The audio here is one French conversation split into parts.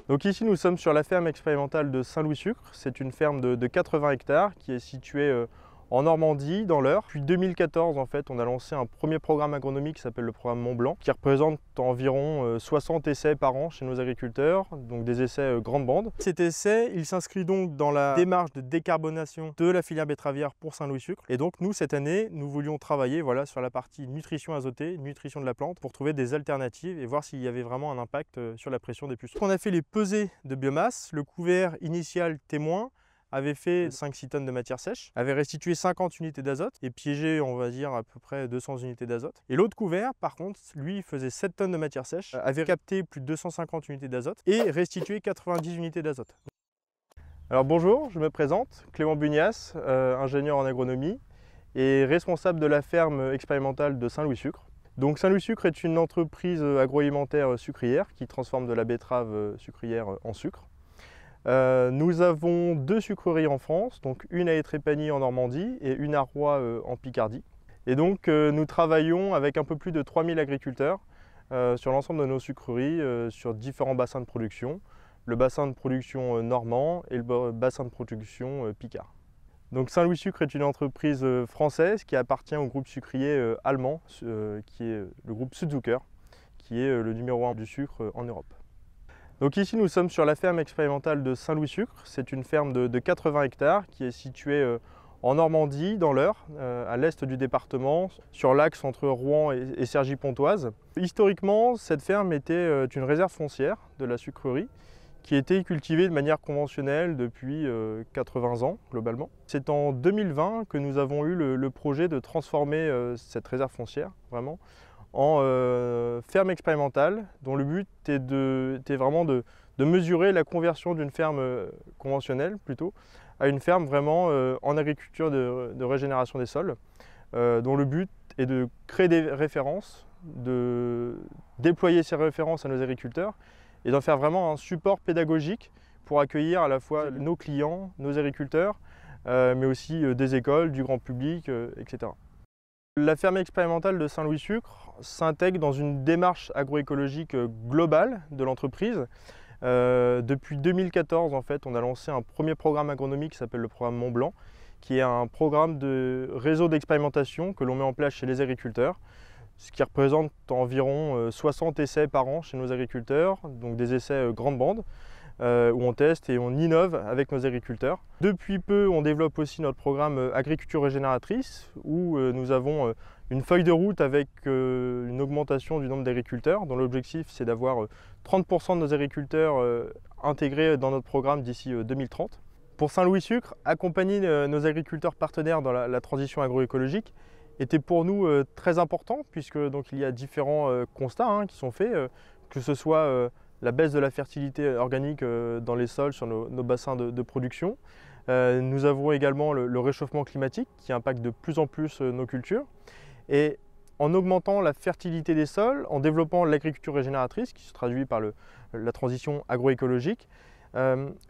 Donc ici nous sommes sur la ferme expérimentale de Saint-Louis-Sucre. C'est une ferme de 80 hectares qui est située en Normandie, dans l'Eure. Depuis 2014 en fait, on a lancé un premier programme agronomique qui s'appelle le programme Mont Blanc, qui représente environ 60 essais par an chez nos agriculteurs, donc des essais grande bande. Cet essai, il s'inscrit donc dans la démarche de décarbonation de la filière betteravière pour Saint-Louis-Sucre. Et donc nous, cette année, nous voulions travailler sur la partie nutrition azotée, nutrition de la plante, pour trouver des alternatives et voir s'il y avait vraiment un impact sur la pression des pucerons. On a fait les pesées de biomasse, le couvert initial témoin avait fait 5-6 tonnes de matière sèche, avait restitué 50 unités d'azote et piégé, on va dire, à peu près 200 unités d'azote. Et l'autre couvert, par contre, lui, faisait 7 tonnes de matière sèche, avait capté plus de 250 unités d'azote et restitué 90 unités d'azote. Alors bonjour, je me présente, Clément Bunias, ingénieur en agronomie et responsable de la ferme expérimentale de Saint-Louis-Sucre. Donc Saint-Louis-Sucre est une entreprise agroalimentaire sucrière qui transforme de la betterave sucrière en sucre. Nous avons 2 sucreries en France, donc une à Étrépagny en Normandie et une à Roy en Picardie. Et donc nous travaillons avec un peu plus de 3000 agriculteurs sur l'ensemble de nos sucreries, sur différents bassins de production, le bassin de production normand et le bassin de production picard. Donc Saint-Louis-Sucre est une entreprise française qui appartient au groupe sucrier allemand, qui est le groupe Südzucker, qui est le numéro 1 du sucre en Europe. Donc ici nous sommes sur la ferme expérimentale de Saint-Louis-Sucre. C'est une ferme de 80 hectares qui est située en Normandie, dans l'Eure, à l'est du département, sur l'axe entre Rouen et Cergy-Pontoise. Historiquement, cette ferme était une réserve foncière de la sucrerie qui était cultivée de manière conventionnelle depuis 80 ans globalement. C'est en 2020 que nous avons eu le projet de transformer cette réserve foncière vraiment en ferme expérimentale dont le but était vraiment de mesurer la conversion d'une ferme conventionnelle plutôt à une ferme vraiment en agriculture de régénération des sols, dont le but est de créer des références, de déployer ces références à nos agriculteurs et d'en faire vraiment un support pédagogique pour accueillir à la fois nos clients, nos agriculteurs, mais aussi des écoles, du grand public, etc. La ferme expérimentale de Saint-Louis-Sucre s'intègre dans une démarche agroécologique globale de l'entreprise. Depuis 2014, en fait, on a lancé un premier programme agronomique qui s'appelle le programme Mont Blanc, qui est un programme de réseau d'expérimentation que l'on met en place chez les agriculteurs, ce qui représente environ 60 essais par an chez nos agriculteurs, donc des essais grande bande, où on teste et on innove avec nos agriculteurs. Depuis peu, on développe aussi notre programme Agriculture régénératrice, où nous avons une feuille de route avec une augmentation du nombre d'agriculteurs, dont l'objectif c'est d'avoir 30% de nos agriculteurs intégrés dans notre programme d'ici 2030. Pour Saint-Louis-Sucre, accompagner nos agriculteurs partenaires dans la transition agroécologique était pour nous très important, puisque donc, il y a différents constats qui sont faits, que ce soit la baisse de la fertilité organique dans les sols, sur nos bassins de production. Nous avons également le réchauffement climatique qui impacte de plus en plus nos cultures. Et en augmentant la fertilité des sols, en développant l'agriculture régénératrice, qui se traduit par la transition agroécologique,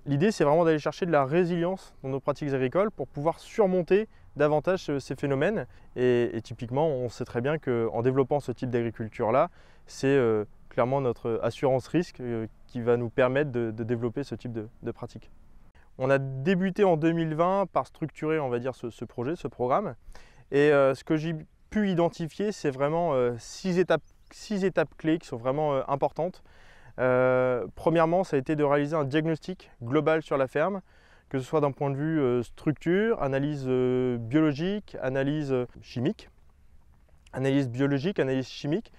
l'idée c'est vraiment d'aller chercher de la résilience dans nos pratiques agricoles pour pouvoir surmonter davantage ces phénomènes. Et typiquement, on sait très bien qu'en développant ce type d'agriculture-là, c'est clairement notre assurance risque qui va nous permettre de développer ce type de pratique. On a débuté en 2020 par structurer, on va dire, ce projet, ce programme. Et ce que j'ai pu identifier, c'est vraiment 6 étapes clés qui sont vraiment importantes. Premièrement, ça a été de réaliser un diagnostic global sur la ferme, que ce soit d'un point de vue structure, analyse biologique, analyse chimique, analyse biologique, analyse chimique,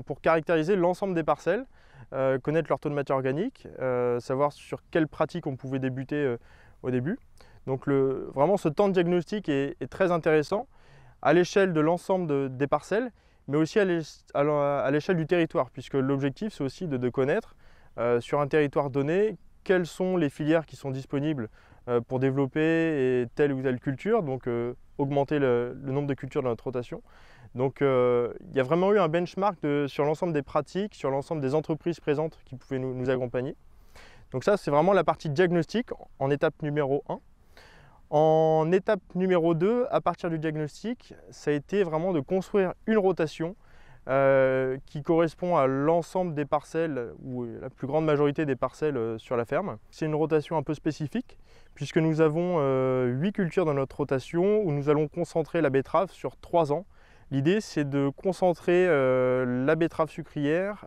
pour caractériser l'ensemble des parcelles, connaître leur taux de matière organique, savoir sur quelles pratiques on pouvait débuter au début. Donc vraiment ce temps de diagnostic est très intéressant à l'échelle de l'ensemble des parcelles, mais aussi à l'échelle du territoire, puisque l'objectif c'est aussi de connaître sur un territoire donné quelles sont les filières qui sont disponibles pour développer telle ou telle culture, donc augmenter le nombre de cultures dans notre rotation. Donc il y a vraiment eu un benchmark sur l'ensemble des pratiques, sur l'ensemble des entreprises présentes qui pouvaient nous accompagner. Donc ça c'est vraiment la partie diagnostic en étape numéro 1. En étape numéro 2, à partir du diagnostic, ça a été vraiment de construire une rotation qui correspond à l'ensemble des parcelles, ou la plus grande majorité des parcelles sur la ferme. C'est une rotation un peu spécifique, puisque nous avons 8 cultures dans notre rotation, où nous allons concentrer la betterave sur 3 ans. L'idée, c'est de concentrer la betterave sucrière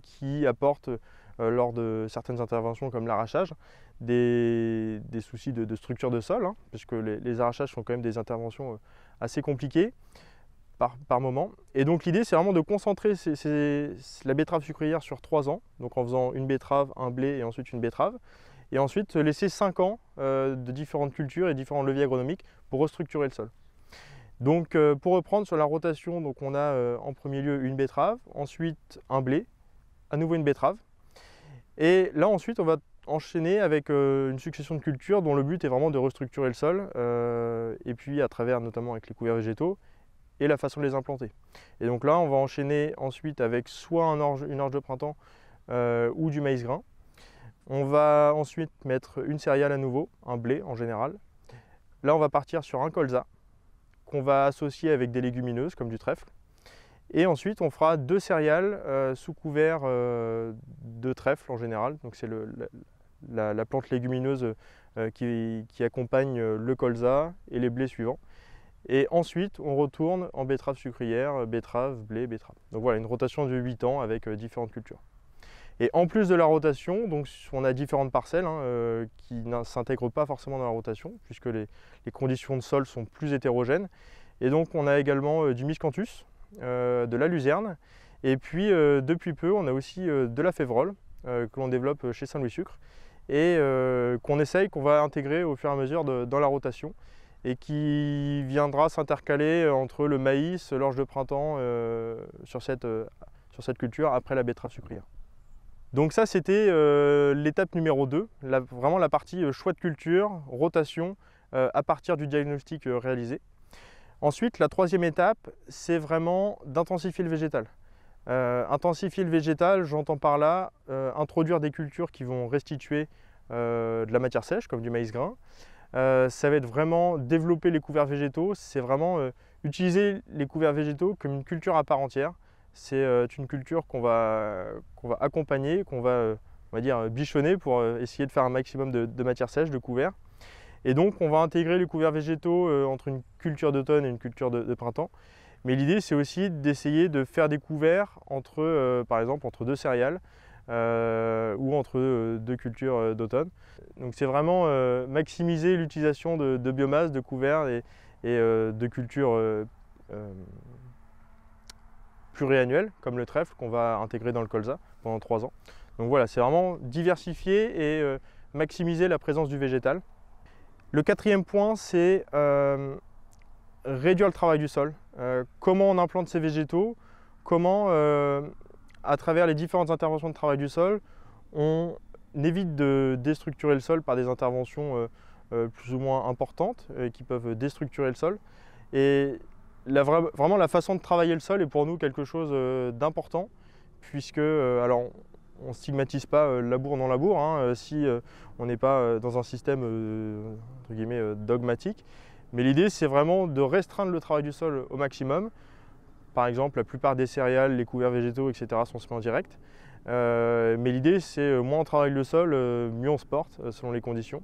qui apporte, lors de certaines interventions comme l'arrachage, des soucis de structure de sol, puisque les arrachages sont quand même des interventions assez compliquées par moment. Et donc l'idée, c'est vraiment de concentrer la betterave sucrière sur 3 ans, donc en faisant une betterave, un blé et ensuite une betterave, et ensuite laisser 5 ans de différentes cultures et différents leviers agronomiques pour restructurer le sol. Donc pour reprendre sur la rotation, donc on a en premier lieu une betterave, ensuite un blé, à nouveau une betterave, et là ensuite on va enchaîner avec une succession de cultures dont le but est vraiment de restructurer le sol, et puis à travers notamment avec les couverts végétaux et la façon de les implanter. Et donc là on va enchaîner ensuite avec soit une orge de printemps ou du maïs grain. On va ensuite mettre une céréale à nouveau, un blé en général. Là on va partir sur un colza qu'on va associer avec des légumineuses comme du trèfle. Et ensuite on fera 2 céréales sous couvert de trèfle en général. Donc c'est la plante légumineuse qui accompagne le colza et les blés suivants. Et ensuite on retourne en betterave sucrière, betterave, blé, betterave. Donc voilà, une rotation de 8 ans avec différentes cultures. Et en plus de la rotation, donc on a différentes parcelles qui ne s'intègrent pas forcément dans la rotation, puisque les conditions de sol sont plus hétérogènes. Et donc on a également du miscanthus, de la luzerne, et puis depuis peu on a aussi de la févrole que l'on développe chez Saint-Louis Sucre, et qu'on va intégrer au fur et à mesure dans la rotation, et qui viendra s'intercaler entre le maïs, l'orge de printemps sur cette culture après la betterave sucrière. Donc ça c'était l'étape numéro 2, vraiment la partie choix de culture, rotation à partir du diagnostic réalisé. Ensuite la troisième étape, c'est vraiment d'intensifier le végétal. Intensifier le végétal, j'entends par là introduire des cultures qui vont restituer de la matière sèche comme du maïs grain. Ça va être vraiment développer les couverts végétaux, c'est vraiment utiliser les couverts végétaux comme une culture à part entière. C'est une culture qu'on va accompagner, qu'on va, on va dire, bichonner pour essayer de faire un maximum de matière sèche, de couverts. Et donc on va intégrer les couverts végétaux entre une culture d'automne et une culture de printemps. Mais l'idée c'est aussi d'essayer de faire des couverts par exemple entre 2 céréales ou entre 2 cultures d'automne. Donc c'est vraiment maximiser l'utilisation de biomasse, de couverts et de cultures pluriannuelles comme le trèfle qu'on va intégrer dans le colza pendant 3 ans. Donc voilà, c'est vraiment diversifier et maximiser la présence du végétal. Le quatrième point, c'est réduire le travail du sol. Comment on implante ces végétaux, comment à travers les différentes interventions de travail du sol, on évite de déstructurer le sol par des interventions plus ou moins importantes qui peuvent déstructurer le sol. Et vraiment la façon de travailler le sol est pour nous quelque chose d'important, puisque alors on ne stigmatise pas labour non labour si on n'est pas dans un système entre guillemets dogmatique. Mais l'idée c'est vraiment de restreindre le travail du sol au maximum. Par exemple, la plupart des céréales, les couverts végétaux, etc. sont semés en direct. Mais l'idée c'est moins on travaille le sol, mieux on se porte selon les conditions.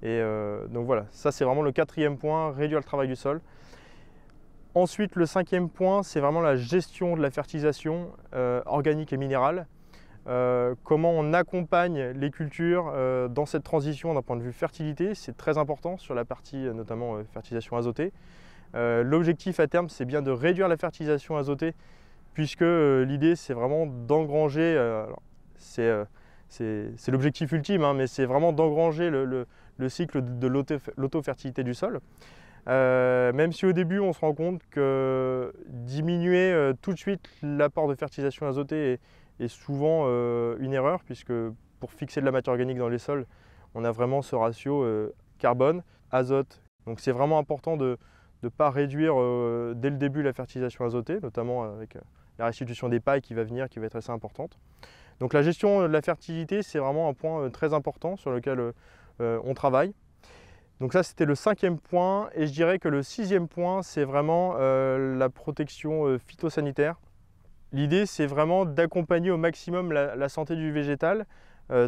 Et donc voilà, ça c'est vraiment le quatrième point, réduire le travail du sol. Ensuite, le cinquième point, c'est vraiment la gestion de la fertilisation organique et minérale. Comment on accompagne les cultures dans cette transition d'un point de vue fertilité, c'est très important sur la partie notamment fertilisation azotée. L'objectif à terme, c'est bien de réduire la fertilisation azotée, puisque l'idée c'est vraiment d'engranger, c'est l'objectif ultime, mais c'est vraiment d'engranger le cycle de l'auto-fertilité du sol. Même si au début on se rend compte que diminuer tout de suite l'apport de fertilisation azotée est souvent une erreur, puisque pour fixer de la matière organique dans les sols, on a vraiment ce ratio carbone, azote. Donc c'est vraiment important de ne pas réduire dès le début la fertilisation azotée, notamment avec la restitution des pailles qui va venir, qui va être assez importante. Donc la gestion de la fertilité, c'est vraiment un point très important sur lequel on travaille. Donc ça c'était le cinquième point, et je dirais que le sixième point c'est vraiment la protection phytosanitaire. L'idée, c'est vraiment d'accompagner au maximum la santé du végétal,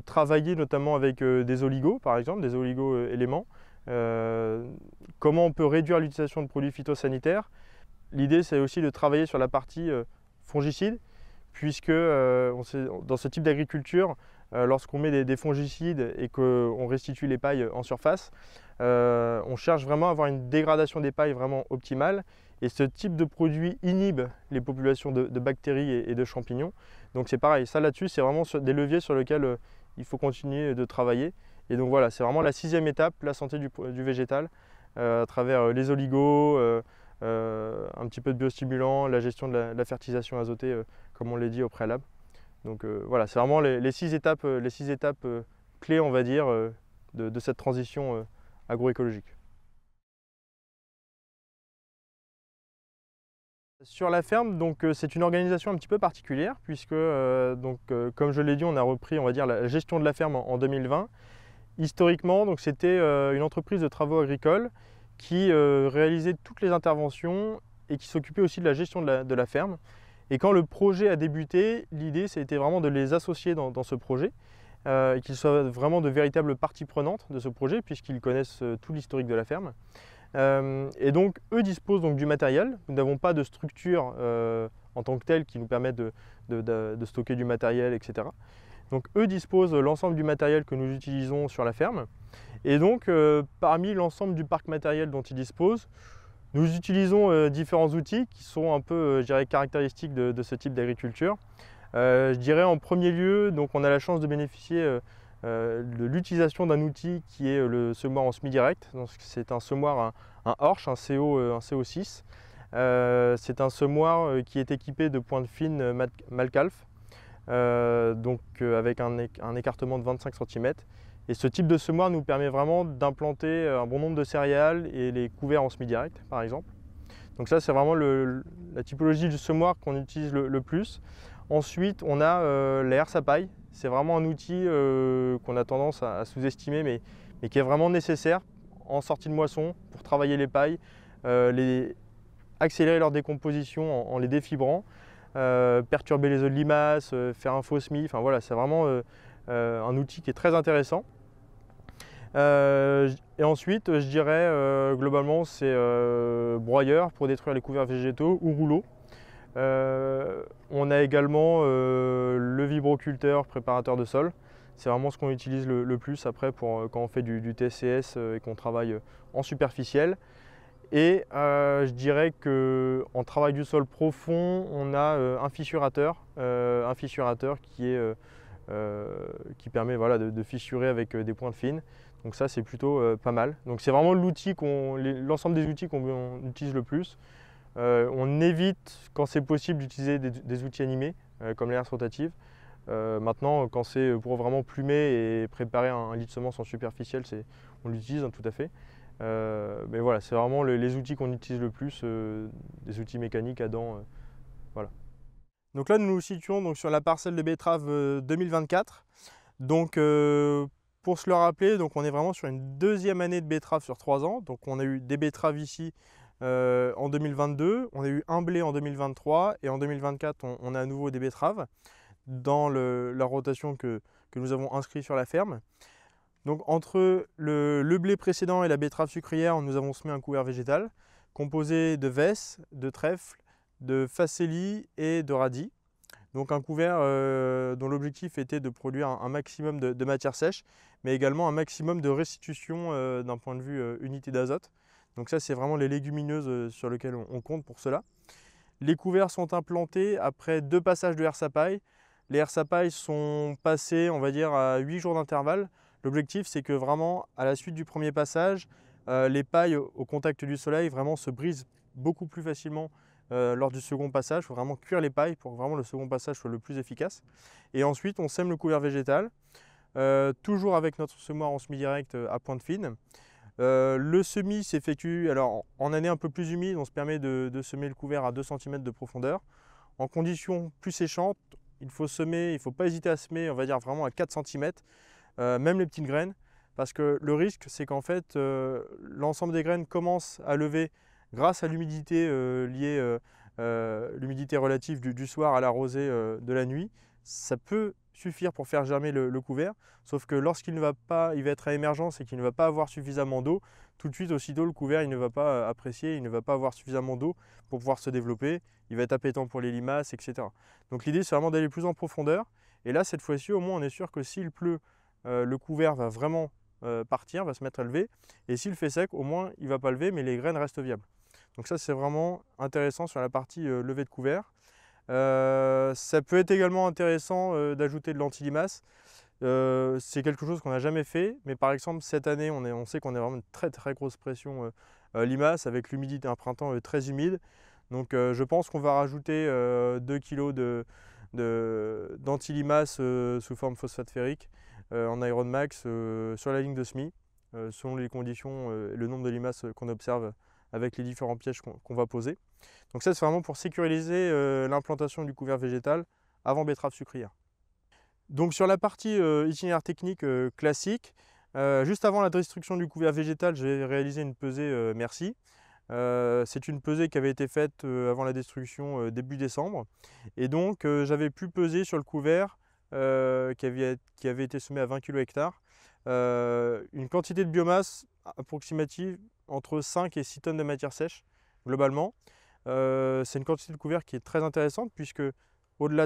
travailler notamment avec des oligos, par exemple, des oligo-éléments. Comment on peut réduire l'utilisation de produits phytosanitaires. L'idée, c'est aussi de travailler sur la partie fongicide, puisque dans ce type d'agriculture, lorsqu'on met des fongicides et qu'on restitue les pailles en surface, on cherche vraiment à avoir une dégradation des pailles vraiment optimale. Et ce type de produit inhibe les populations de bactéries et de champignons. Donc c'est pareil, ça là-dessus, c'est vraiment des leviers sur lesquels il faut continuer de travailler. Et donc voilà, c'est vraiment la 6e étape, la santé du végétal, à travers les oligos, un petit peu de biostimulants, la gestion de la fertilisation azotée, comme on l'a dit au préalable. Donc voilà, c'est vraiment les 6 étapes, clés, on va dire, de cette transition agroécologique. Sur la ferme, donc c'est une organisation un petit peu particulière puisque, comme je l'ai dit, on a repris, on va dire, la gestion de la ferme en 2020. Historiquement, donc c'était une entreprise de travaux agricoles qui réalisait toutes les interventions et qui s'occupait aussi de la gestion de la ferme. Et quand le projet a débuté, l'idée c'était vraiment de les associer dans ce projet, et qu'ils soient vraiment de véritables parties prenantes de ce projet puisqu'ils connaissent tout l'historique de la ferme. Et donc eux disposent donc du matériel. Nous n'avons pas de structure en tant que telle qui nous permette de stocker du matériel, etc. Donc eux disposent l'ensemble du matériel que nous utilisons sur la ferme. Et donc parmi l'ensemble du parc matériel dont ils disposent, nous utilisons différents outils qui sont un peu, je dirais, caractéristiques de ce type d'agriculture. Je dirais en premier lieu, donc on a la chance de bénéficier de l'utilisation d'un outil qui est le semoir en semi-direct. C'est un semoir, un Horsch, un CO6. C'est un semoir qui est équipé de pointes fines Malkalf, avec un écartement de 25 cm. Et ce type de semoir nous permet vraiment d'implanter un bon nombre de céréales et les couverts en semi-direct, par exemple. Donc ça, c'est vraiment la typologie du semoir qu'on utilise le plus. Ensuite, on a la herse à paille. C'est vraiment un outil qu'on a tendance à sous-estimer, mais qui est vraiment nécessaire en sortie de moisson pour travailler les pailles, accélérer leur décomposition en les défibrant, perturber les œufs de limace, faire un faux semis. Enfin voilà, c'est vraiment un outil qui est très intéressant. Et ensuite, je dirais globalement, c'est broyeur pour détruire les couverts végétaux ou rouleau. On a également le vibroculteur préparateur de sol. C'est vraiment ce qu'on utilise le plus après quand on fait du TSCS et qu'on travaille en superficiel. Et je dirais qu'en travail du sol profond, on a un fissurateur qui permet, voilà, de fissurer avec des pointes fines. Donc ça, c'est plutôt pas mal. Donc c'est vraiment l'ensemble des outils qu'on utilise le plus. On évite, quand c'est possible, d'utiliser des outils animés, comme les herses rotatives. Maintenant, quand c'est pour vraiment plumer et préparer un lit de semences en superficiel, on l'utilise tout à fait. Mais voilà, c'est vraiment les outils qu'on utilise le plus, des outils mécaniques à dents. Voilà. Donc là, nous nous situons donc sur la parcelle de betterave 2024. Donc pour se le rappeler, donc on est vraiment sur une 2e année de betterave sur 3 ans. Donc on a eu des betteraves ici en 2022, on a eu un blé en 2023 et en 2024 on a à nouveau des betteraves dans la rotation que nous avons inscrit sur la ferme. Donc entre le blé précédent et la betterave sucrière, nous avons semé un couvert végétal composé de vesses, de trèfle, de facélie et de radis. Donc un couvert dont l'objectif était de produire un maximum de matière sèche, mais également un maximum de restitution d'un point de vue unité d'azote. Donc ça, c'est vraiment les légumineuses sur lesquelles on compte pour cela. Les couverts sont implantés après 2 passages de herse à paille. Les herses à paille sont passées, on va dire, à 8 jours d'intervalle. L'objectif, c'est que vraiment, à la suite du premier passage, les pailles au contact du soleil vraiment se brisent beaucoup plus facilement lors du second passage. Il faut vraiment cuire les pailles pour que vraiment le second passage soit le plus efficace. Et ensuite, on sème le couvert végétal, toujours avec notre semoir en semi-direct à pointe fine. Le semis s'effectue en année un peu plus humide, on se permet de semer le couvert à 2 cm de profondeur. En conditions plus séchantes, il ne faut pas hésiter à semer, on va dire vraiment à 4 cm, même les petites graines, parce que le risque, c'est qu'en fait, l'ensemble des graines commence à lever grâce à l'humidité liée l'humidité relative du soir à la rosée de la nuit, ça peut suffire pour faire germer le couvert, sauf que lorsqu'il ne va pas, il va être à émergence et qu'il ne va pas avoir suffisamment d'eau, tout de suite aussitôt le couvert il ne va pas apprécier, il ne va pas avoir suffisamment d'eau pour pouvoir se développer, il va être appétant pour les limaces, etc. Donc l'idée c'est vraiment d'aller plus en profondeur, et là cette fois-ci au moins on est sûr que s'il pleut, le couvert va vraiment partir, va se mettre à lever, et s'il fait sec au moins il ne va pas lever mais les graines restent viables. Donc ça c'est vraiment intéressant sur la partie levée de couvert. Ça peut être également intéressant d'ajouter de l'anti-limace. C'est quelque chose qu'on n'a jamais fait, mais par exemple cette année on sait qu'on a vraiment une très grosse pression limace avec l'humidité, un printemps très humide. Donc je pense qu'on va rajouter 2 kg d'anti-limace sous forme phosphate ferrique en Iron Max sur la ligne de semis, selon les conditions et le nombre de limaces qu'on observe avec les différents pièges qu'on va poser. Donc ça c'est vraiment pour sécuriser l'implantation du couvert végétal avant betterave sucrière. Donc sur la partie itinéraire technique classique, juste avant la destruction du couvert végétal, j'ai réalisé une pesée Merci. C'est une pesée qui avait été faite avant la destruction début décembre. Et donc j'avais pu peser sur le couvert qui avait été semé à 20 kg hectare une quantité de biomasse approximative entre 5 et 6 tonnes de matière sèche globalement. C'est une quantité de couvert qui est très intéressante puisque au-delà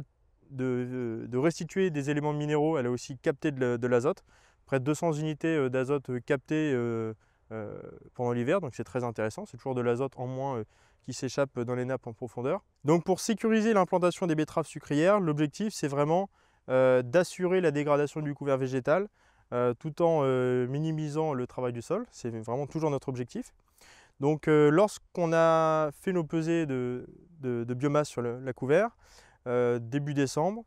de restituer des éléments minéraux, elle a aussi capté de l'azote, près de 200 unités d'azote captées pendant l'hiver, donc c'est très intéressant, c'est toujours de l'azote en moins qui s'échappe dans les nappes en profondeur. Donc pour sécuriser l'implantation des betteraves sucrières, l'objectif c'est vraiment d'assurer la dégradation du couvert végétal tout en minimisant le travail du sol, c'est vraiment toujours notre objectif. Donc lorsqu'on a fait nos pesées de biomasse sur la couvert, début décembre,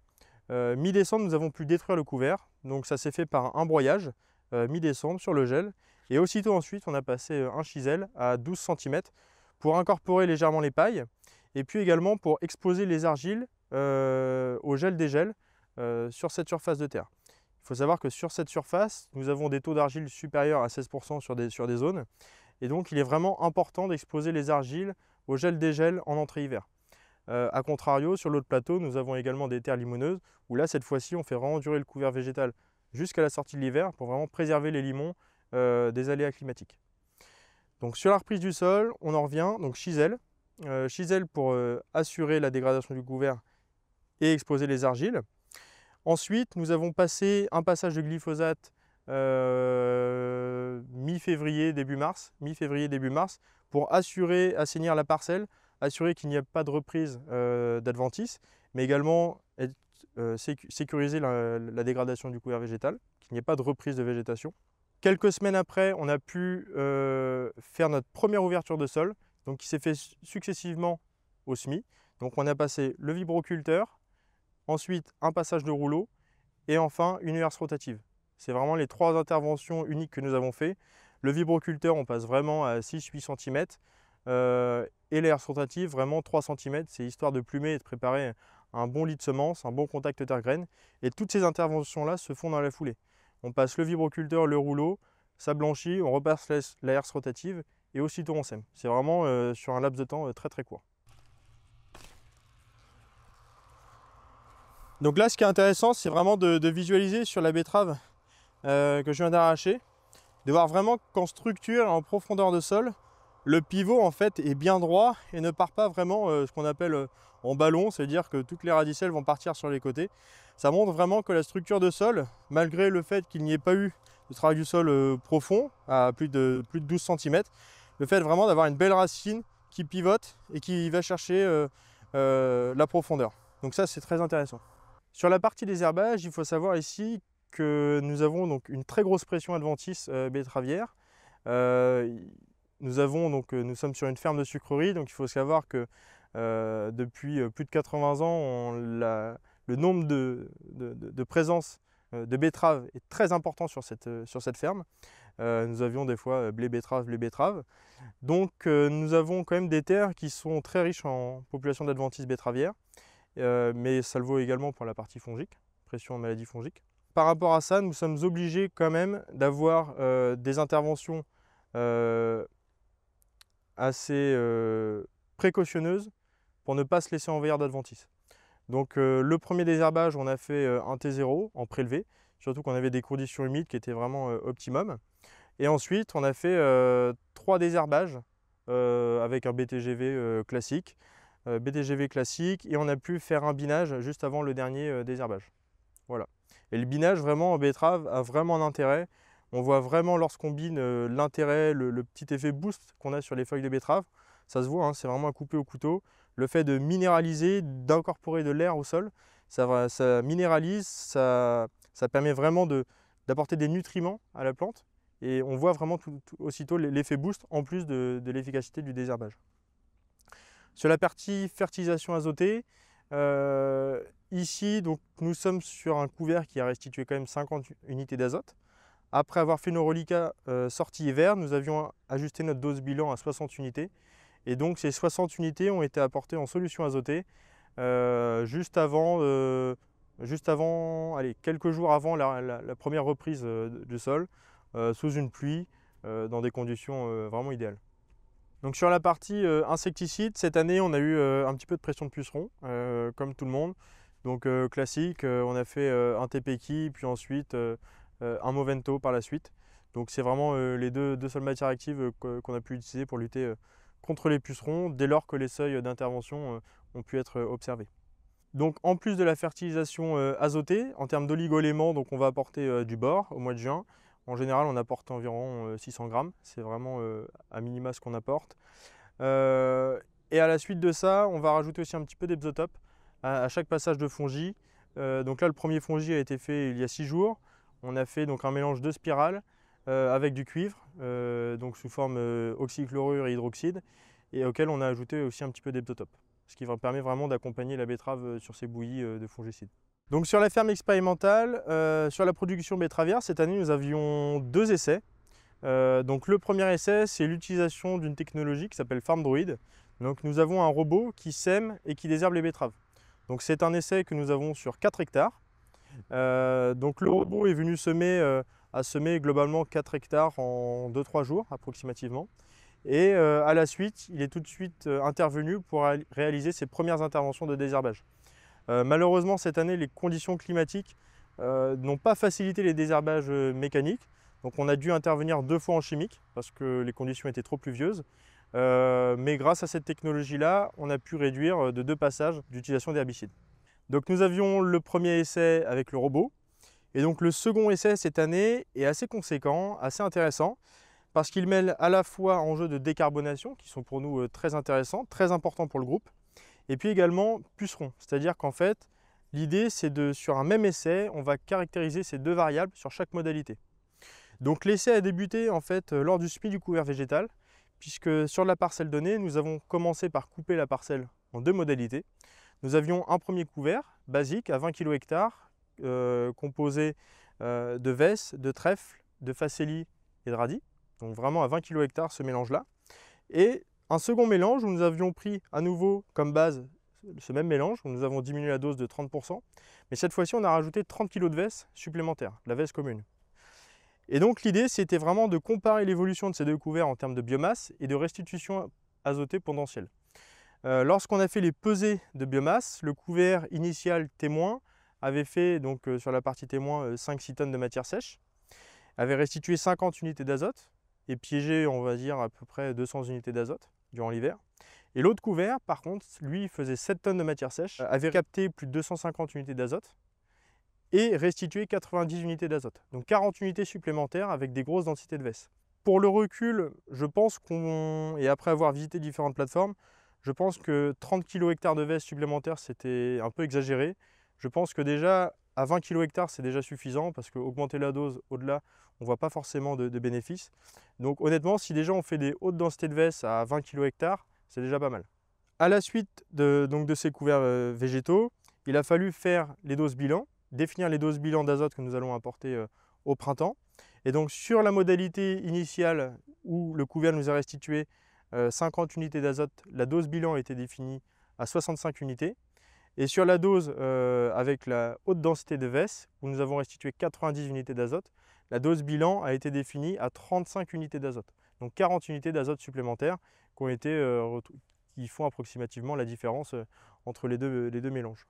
mi-décembre nous avons pu détruire le couvert, donc ça s'est fait par un broyage mi-décembre sur le gel, et aussitôt ensuite on a passé un chisel à 12 cm pour incorporer légèrement les pailles, et puis également pour exposer les argiles au gel-dégel sur cette surface de terre. Il faut savoir que sur cette surface, nous avons des taux d'argile supérieurs à 16% sur des zones, et donc il est vraiment important d'exposer les argiles au gel-dégel en entrée hiver. A contrario, sur l'autre plateau, nous avons également des terres limoneuses, où là cette fois-ci on fait vraiment durer le couvert végétal jusqu'à la sortie de l'hiver pour vraiment préserver les limons des aléas climatiques. Donc sur la reprise du sol, on en revient, donc chisel. Chisel pour assurer la dégradation du couvert et exposer les argiles. Ensuite, nous avons passé un passage de glyphosate mi-février, début mars, pour assainir la parcelle, assurer qu'il n'y ait pas de reprise d'adventice, mais également sécuriser la dégradation du couvert végétal, qu'il n'y ait pas de reprise de végétation. Quelques semaines après, on a pu faire notre première ouverture de sol, donc qui s'est fait successivement au semis. Donc on a passé le vibroculteur, ensuite un passage de rouleau et enfin une herse rotative. C'est vraiment les 3 interventions uniques que nous avons fait. Le vibroculteur, on passe vraiment à 6-8 cm et l'herse rotative, vraiment 3 cm. C'est histoire de plumer et de préparer un bon lit de semences, un bon contact terre-graine. Et toutes ces interventions-là se font dans la foulée. On passe le vibroculteur, le rouleau, ça blanchit, on repasse la herse rotative et aussitôt on sème. C'est vraiment sur un laps de temps très court. Donc là, ce qui est intéressant, c'est vraiment de visualiser sur la betterave que je viens d'arracher, de voir vraiment qu'en structure et en profondeur de sol, le pivot en fait est bien droit et ne part pas vraiment ce qu'on appelle en ballon, c'est-à-dire que toutes les radicelles vont partir sur les côtés. Ça montre vraiment que la structure de sol, malgré le fait qu'il n'y ait pas eu de travail du sol profond, à plus de 12 cm, le fait vraiment d'avoir une belle racine qui pivote et qui va chercher la profondeur. Donc ça, c'est très intéressant. Sur la partie des herbages, il faut savoir ici que nous avons donc une très grosse pression adventice betteravière. Nous sommes sur une ferme de sucrerie, donc il faut savoir que depuis plus de 80 ans, le nombre de présence de betteraves est très important sur cette ferme. Nous avions des fois blé betterave. Donc nous avons quand même des terres qui sont très riches en population d'adventices betteravières. Mais ça le vaut également pour la partie fongique, pression en maladie fongique. Par rapport à ça, nous sommes obligés quand même d'avoir des interventions assez précautionneuses pour ne pas se laisser envahir d'adventices. Donc le premier désherbage, on a fait un T0 en prélevé, surtout qu'on avait des conditions humides qui étaient vraiment optimum. Et ensuite, on a fait 3 désherbages avec un BTGV classique. Et on a pu faire un binage juste avant le dernier désherbage. Voilà. Et le binage vraiment en betterave a vraiment un intérêt. On voit vraiment lorsqu'on bine l'intérêt, le petit effet boost qu'on a sur les feuilles de betterave. Ça se voit, hein, c'est vraiment à couper au couteau. Le fait de minéraliser, d'incorporer de l'air au sol, ça minéralise, ça permet vraiment d'apporter des nutriments à la plante. Et on voit vraiment aussitôt l'effet boost en plus de l'efficacité du désherbage. Sur la partie fertilisation azotée, ici donc, nous sommes sur un couvert qui a restitué quand même 50 unités d'azote. Après avoir fait nos reliquats sortie hiver, nous avions ajusté notre dose bilan à 60 unités. Et donc ces 60 unités ont été apportées en solution azotée juste avant, quelques jours avant la première reprise du sol, sous une pluie, dans des conditions vraiment idéales. Donc sur la partie insecticide, cette année on a eu un petit peu de pression de pucerons, comme tout le monde. Donc classique, on a fait un TPK, puis ensuite un Movento par la suite. Donc c'est vraiment les deux seules matières actives qu'on a pu utiliser pour lutter contre les pucerons dès lors que les seuils d'intervention ont pu être observés. Donc en plus de la fertilisation azotée, en termes d'oligo-éléments, donc on va apporter du bore au mois de juin. En général, on apporte environ 600 grammes, c'est vraiment à minima ce qu'on apporte. Et à la suite de ça, on va rajouter aussi un petit peu d'Epsotope à chaque passage de fongi. Donc là, le premier fongi a été fait il y a 6 jours. On a fait donc un mélange de spirales avec du cuivre, donc sous forme oxychlorure et hydroxyde, et auquel on a ajouté aussi un petit peu d'Epsotope, ce qui permet vraiment d'accompagner la betterave sur ces bouillies de fongicides. Donc sur la ferme expérimentale, sur la production betteravière, cette année nous avions 2 essais. Donc le premier essai, c'est l'utilisation d'une technologie qui s'appelle FarmDroid. Donc nous avons un robot qui sème et qui désherbe les betteraves. Donc c'est un essai que nous avons sur 4 hectares. Donc le robot est venu à semer globalement 4 hectares en 2-3 jours approximativement. Et à la suite, il est tout de suite intervenu pour réaliser ses premières interventions de désherbage. Malheureusement, cette année, les conditions climatiques n'ont pas facilité les désherbages mécaniques. Donc on a dû intervenir 2 fois en chimique parce que les conditions étaient trop pluvieuses. Mais grâce à cette technologie-là, on a pu réduire de 2 passages d'utilisation d'herbicides. Donc nous avions le premier essai avec le robot. Et donc le second essai cette année est assez conséquent, assez intéressant, parce qu'il mêle à la fois enjeux de décarbonation, qui sont pour nous très intéressants, très importants pour le groupe, et puis également pucerons. C'est-à-dire qu'en fait, l'idée c'est sur un même essai, on va caractériser ces 2 variables sur chaque modalité. Donc l'essai a débuté en fait lors du semis du couvert végétal, puisque sur la parcelle donnée, nous avons commencé par couper la parcelle en 2 modalités. Nous avions un premier couvert basique à 20 kg hectare, composé de vesses, de trèfle, de facélie et de radis. Donc vraiment à 20 kg hectare ce mélange-là. Et un second mélange où nous avions pris à nouveau comme base ce même mélange, où nous avons diminué la dose de 30%. Mais cette fois-ci, on a rajouté 30 kg de vesse supplémentaire, la vesse commune. Et donc l'idée, c'était vraiment de comparer l'évolution de ces 2 couverts en termes de biomasse et de restitution azotée potentielle. Lorsqu'on a fait les pesées de biomasse, le couvert initial témoin avait fait, donc sur la partie témoin, 5-6 tonnes de matière sèche, avait restitué 50 unités d'azote et piégé, on va dire, à peu près 200 unités d'azote durant l'hiver. Et l'autre couvert, par contre, lui, faisait 7 tonnes de matière sèche, avait capté plus de 250 unités d'azote et restitué 90 unités d'azote. Donc 40 unités supplémentaires avec des grosses densités de vesse. Pour le recul, je pense et après avoir visité différentes plateformes, je pense que 30 kg hectare de vesse supplémentaires, c'était un peu exagéré. Je pense que déjà, à 20 kg hectare, c'est déjà suffisant parce qu'augmenter la dose au-delà, on ne voit pas forcément de bénéfices. Donc honnêtement, si déjà on fait des hautes densités de vesse à 20 kg hectare, c'est déjà pas mal. À la suite de ces couverts végétaux, il a fallu faire les doses bilan, définir les doses bilan d'azote que nous allons apporter au printemps. Et donc sur la modalité initiale où le couvert nous a restitué 50 unités d'azote, la dose bilan a été définie à 65 unités. Et sur la dose avec la haute densité de vesse, où nous avons restitué 90 unités d'azote, la dose bilan a été définie à 35 unités d'azote. Donc 40 unités d'azote supplémentaires qui font approximativement la différence entre les deux mélanges.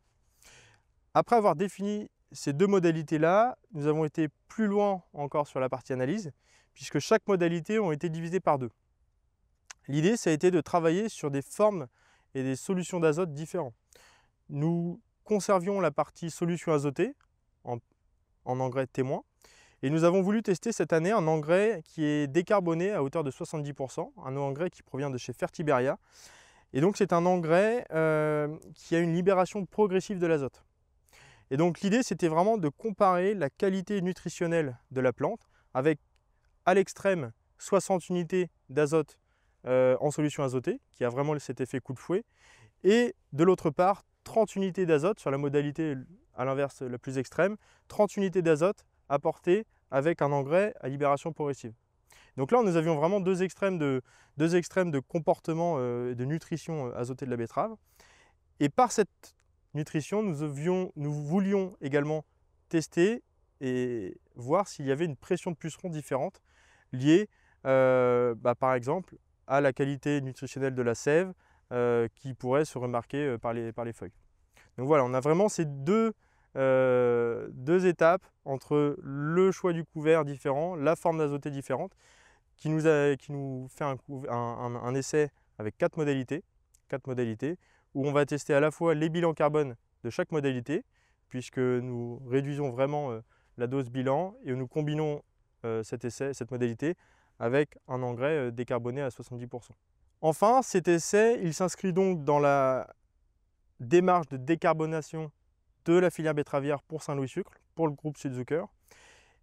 Après avoir défini ces deux modalités-là, nous avons été plus loin encore sur la partie analyse, puisque chaque modalité a été divisée par deux. L'idée, ça a été de travailler sur des formes et des solutions d'azote différents. Nous conservions la partie solution azotée en engrais témoin, et nous avons voulu tester cette année un engrais qui est décarboné à hauteur de 70%, un engrais qui provient de chez Fertiberia. Et donc c'est un engrais qui a une libération progressive de l'azote. Et donc l'idée, c'était vraiment de comparer la qualité nutritionnelle de la plante avec, à l'extrême, 60 unités d'azote en solution azotée, qui a vraiment cet effet coup de fouet, et de l'autre part, 30 unités d'azote sur la modalité à l'inverse la plus extrême, 30 unités d'azote apportées avec un engrais à libération progressive. Donc là, nous avions vraiment deux extrêmes de comportement et de nutrition azotée de la betterave. Et par cette nutrition, nous voulions également tester et voir s'il y avait une pression de puceron différente liée par exemple à la qualité nutritionnelle de la sève qui pourrait se remarquer par les feuilles. Donc voilà, on a vraiment ces deux étapes entre le choix du couvert différent, la forme d'azotée différente, qui nous fait un essai avec 4 modalités, où on va tester à la fois les bilans carbone de chaque modalité, puisque nous réduisons vraiment la dose bilan et nous combinons cette modalité avec un engrais décarboné à 70%. Enfin, cet essai, il s'inscrit donc dans la démarche de décarbonation de la filière betteravière pour Saint-Louis-Sucre, pour le groupe Südzucker.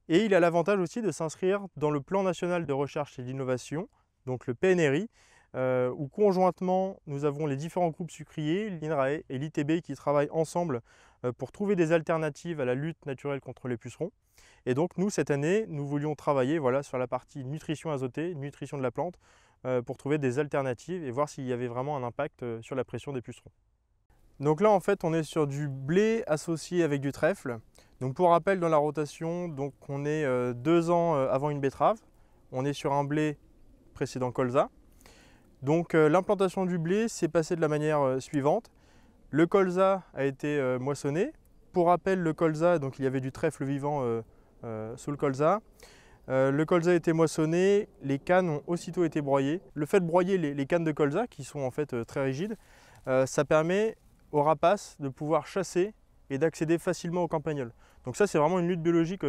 Et il a l'avantage aussi de s'inscrire dans le plan national de recherche et d'innovation, donc le PNRI, où conjointement nous avons les différents groupes sucriers, l'INRAE et l'ITB qui travaillent ensemble pour trouver des alternatives à la lutte naturelle contre les pucerons. Et donc nous, cette année, nous voulions travailler sur la partie nutrition azotée, nutrition de la plante, pour trouver des alternatives et voir s'il y avait vraiment un impact sur la pression des pucerons. Donc là, en fait, on est sur du blé associé avec du trèfle. Donc pour rappel, dans la rotation, donc on est 2 ans avant une betterave. On est sur un blé précédent colza. Donc l'implantation du blé s'est passée de la manière suivante. Le colza a été moissonné. Pour rappel, le colza, donc il y avait du trèfle vivant sous le colza. Le colza a été moissonné, les cannes ont aussitôt été broyées. Le fait de broyer les cannes de colza, qui sont en fait très rigides, ça permet aux rapaces de pouvoir chasser et d'accéder facilement aux campagnols. Donc ça, c'est vraiment une lutte biologique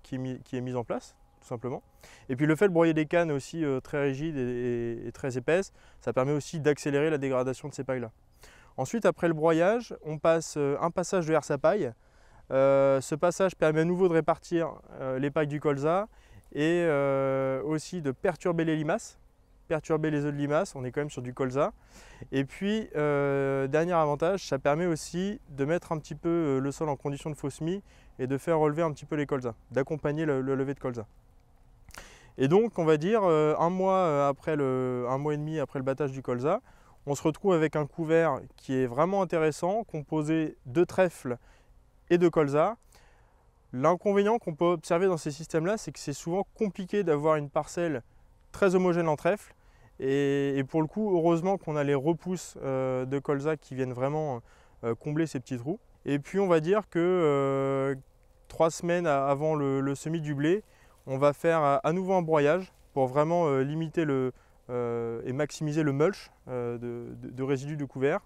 qui est mise en place, tout simplement. Et puis le fait de broyer des cannes aussi très rigides et très épaisses, ça permet aussi d'accélérer la dégradation de ces pailles-là. Ensuite, après le broyage, on passe un passage de herse à paille. Ce passage permet à nouveau de répartir les pailles du colza et aussi de perturber les limaces, perturber les œufs de limace, on est quand même sur du colza. Et puis, dernier avantage, ça permet aussi de mettre un petit peu le sol en condition de fausse mie et de faire relever un petit peu les colzas, d'accompagner le lever de colza. Et donc, on va dire, un mois et demi après le battage du colza, on se retrouve avec un couvert qui est vraiment intéressant, composé de trèfle et de colza. L'inconvénient qu'on peut observer dans ces systèmes-là, c'est que c'est souvent compliqué d'avoir une parcelle très homogène en trèfle. Et pour le coup, heureusement qu'on a les repousses de colza qui viennent vraiment combler ces petits trous. Et puis on va dire que 3 semaines avant le semis du blé, on va faire à nouveau un broyage pour vraiment limiter et maximiser le mulch de résidus de couvert.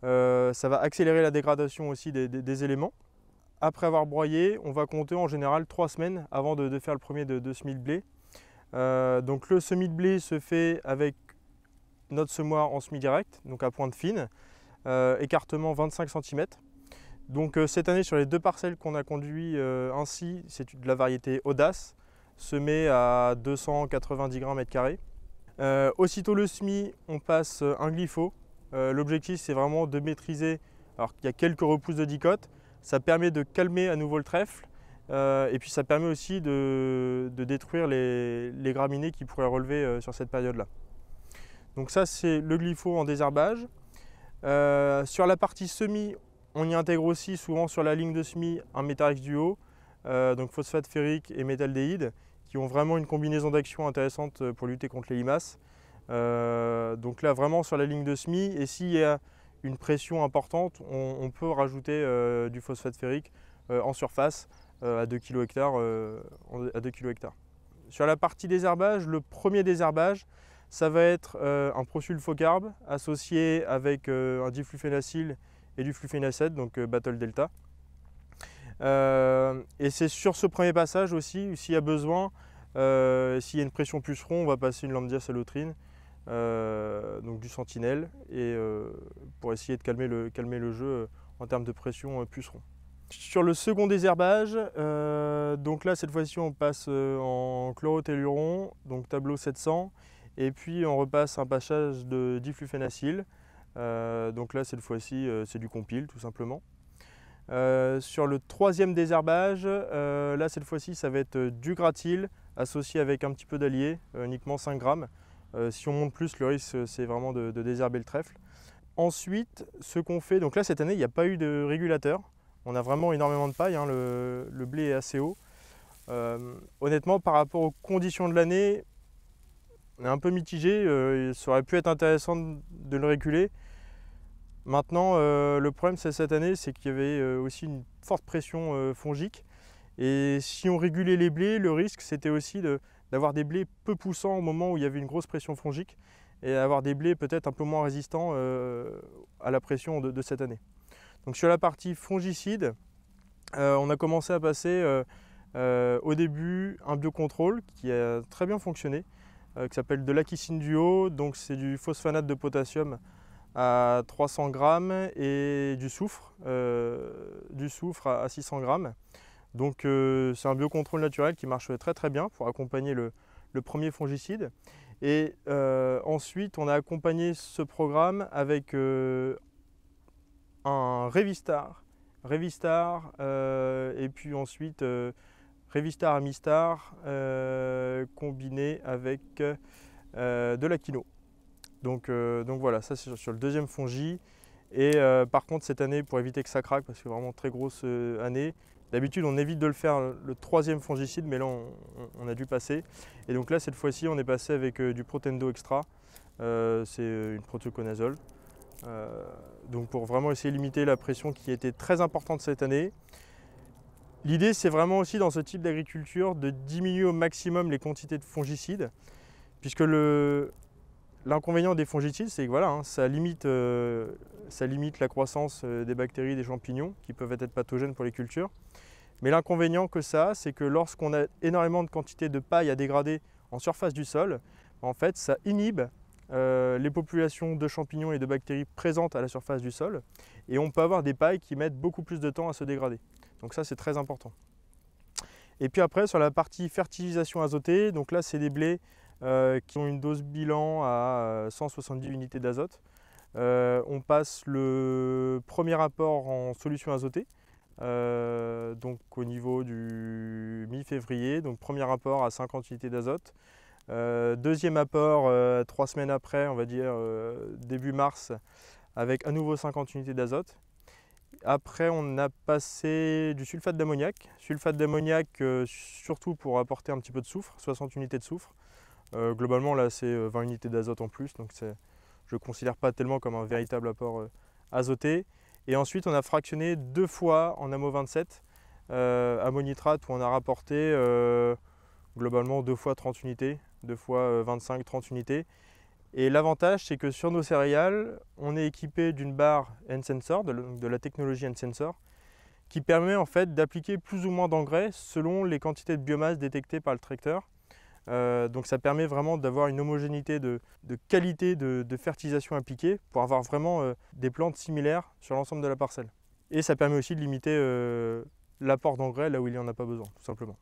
Ça va accélérer la dégradation aussi des éléments. Après avoir broyé, on va compter en général 3 semaines avant de faire le premier de semis de blé. Donc le semis de blé se fait avec notre semoir en semis direct, donc à pointe fine, écartement 25 cm. Donc cette année sur les 2 parcelles qu'on a conduit ainsi, c'est de la variété Audace, semée à 290 grammes mètre carré. Aussitôt le semis, on passe un glypho. L'objectif c'est vraiment de maîtriser, alors qu'il y a quelques repousses de dicote, ça permet de calmer à nouveau le trèfle. Et puis ça permet aussi de détruire les graminées qui pourraient relever sur cette période-là. Donc ça c'est le glypho en désherbage. Sur la partie semis, on y intègre aussi souvent sur la ligne de semis un Métarex duo, donc phosphate ferrique et métaldéhyde, qui ont vraiment une combinaison d'action intéressante pour lutter contre les limaces. Donc là vraiment sur la ligne de semis, et s'il y a une pression importante, on peut rajouter du phosphate ferrique en surface à 2 kg hectare. Sur la partie désherbage, le premier désherbage, ça va être un prosulfocarbe associé avec un diflufénacil et du flufénacet, donc Battle Delta. Et c'est sur ce premier passage aussi, s'il y a besoin, s'il y a une pression puceron, on va passer une lambda salotrine, donc du sentinelle, et pour essayer de calmer le jeu en termes de pression puceron. Sur le second désherbage, donc là cette fois-ci on passe en chlorotellurone, donc tableau 700, et puis on repasse un passage de diflufénacil. Donc là cette fois-ci c'est du compil tout simplement. Sur le troisième désherbage, là cette fois-ci ça va être du gratil associé avec un petit peu d'allié, uniquement 5 grammes. Si on monte plus, le risque c'est vraiment de désherber le trèfle. Ensuite, ce qu'on fait, donc là cette année il n'y a pas eu de régulateur. On a vraiment énormément de paille, hein, le blé est assez haut. Honnêtement, par rapport aux conditions de l'année, on est un peu mitigé. Ça aurait pu être intéressant de le réguler. Maintenant, le problème cette année, c'est qu'il y avait aussi une forte pression fongique. Et si on régulait les blés, le risque c'était aussi d'avoir des blés peu poussants au moment où il y avait une grosse pression fongique et avoir des blés peut-être un peu moins résistants à la pression de cette année. Donc sur la partie fongicide, on a commencé à passer au début un biocontrôle qui a très bien fonctionné, qui s'appelle de l'Akicine Duo. Donc c'est du phosphanate de potassium à 300 grammes et du soufre à 600 grammes. Donc c'est un biocontrôle naturel qui marche très très bien pour accompagner le premier fongicide. Et ensuite on a accompagné ce programme avec un Revistar et puis ensuite Revistar Amistar combiné avec de la quino. Donc voilà, ça c'est sur le deuxième fongi. Et par contre cette année, pour éviter que ça craque, parce que c'est vraiment très grosse année, d'habitude on évite de le faire le troisième fongicide, mais là on a dû passer. Et donc là cette fois-ci on est passé avec du Protendo Extra, c'est une protoconazole. Donc pour vraiment essayer de limiter la pression qui était très importante cette année. L'idée c'est vraiment aussi dans ce type d'agriculture de diminuer au maximum les quantités de fongicides, puisque l'inconvénient des fongicides c'est que voilà, hein, ça limite la croissance des bactéries, des champignons qui peuvent être pathogènes pour les cultures. Mais l'inconvénient que ça a, c'est que lorsqu'on a énormément de quantité de paille à dégrader en surface du sol, en fait ça inhibe les populations de champignons et de bactéries présentes à la surface du sol, et on peut avoir des pailles qui mettent beaucoup plus de temps à se dégrader. Donc ça c'est très important. Et puis après sur la partie fertilisation azotée, donc là c'est des blés qui ont une dose bilan à 170 unités d'azote. On passe le premier apport en solution azotée, donc au niveau du mi-février, donc premier apport à 50 unités d'azote. Deuxième apport 3 semaines après, on va dire début mars, avec à nouveau 50 unités d'azote. Après on a passé du sulfate d'ammoniac. Sulfate d'ammoniac surtout pour apporter un petit peu de soufre, 60 unités de soufre. Globalement là c'est 20 unités d'azote en plus, donc je ne considère pas tellement comme un véritable apport azoté. Et ensuite on a fractionné 2 fois en Amo 27 ammonitrate, où on a rapporté globalement 2 fois 30 unités, 2 fois 25-30 unités. Et l'avantage c'est que sur nos céréales, on est équipé d'une barre N-Sensor, de la technologie N-Sensor, qui permet en fait d'appliquer plus ou moins d'engrais selon les quantités de biomasse détectées par le tracteur. Donc ça permet vraiment d'avoir une homogénéité de qualité de fertilisation appliquée pour avoir vraiment des plantes similaires sur l'ensemble de la parcelle. Et ça permet aussi de limiter l'apport d'engrais là où il n'y en a pas besoin, tout simplement.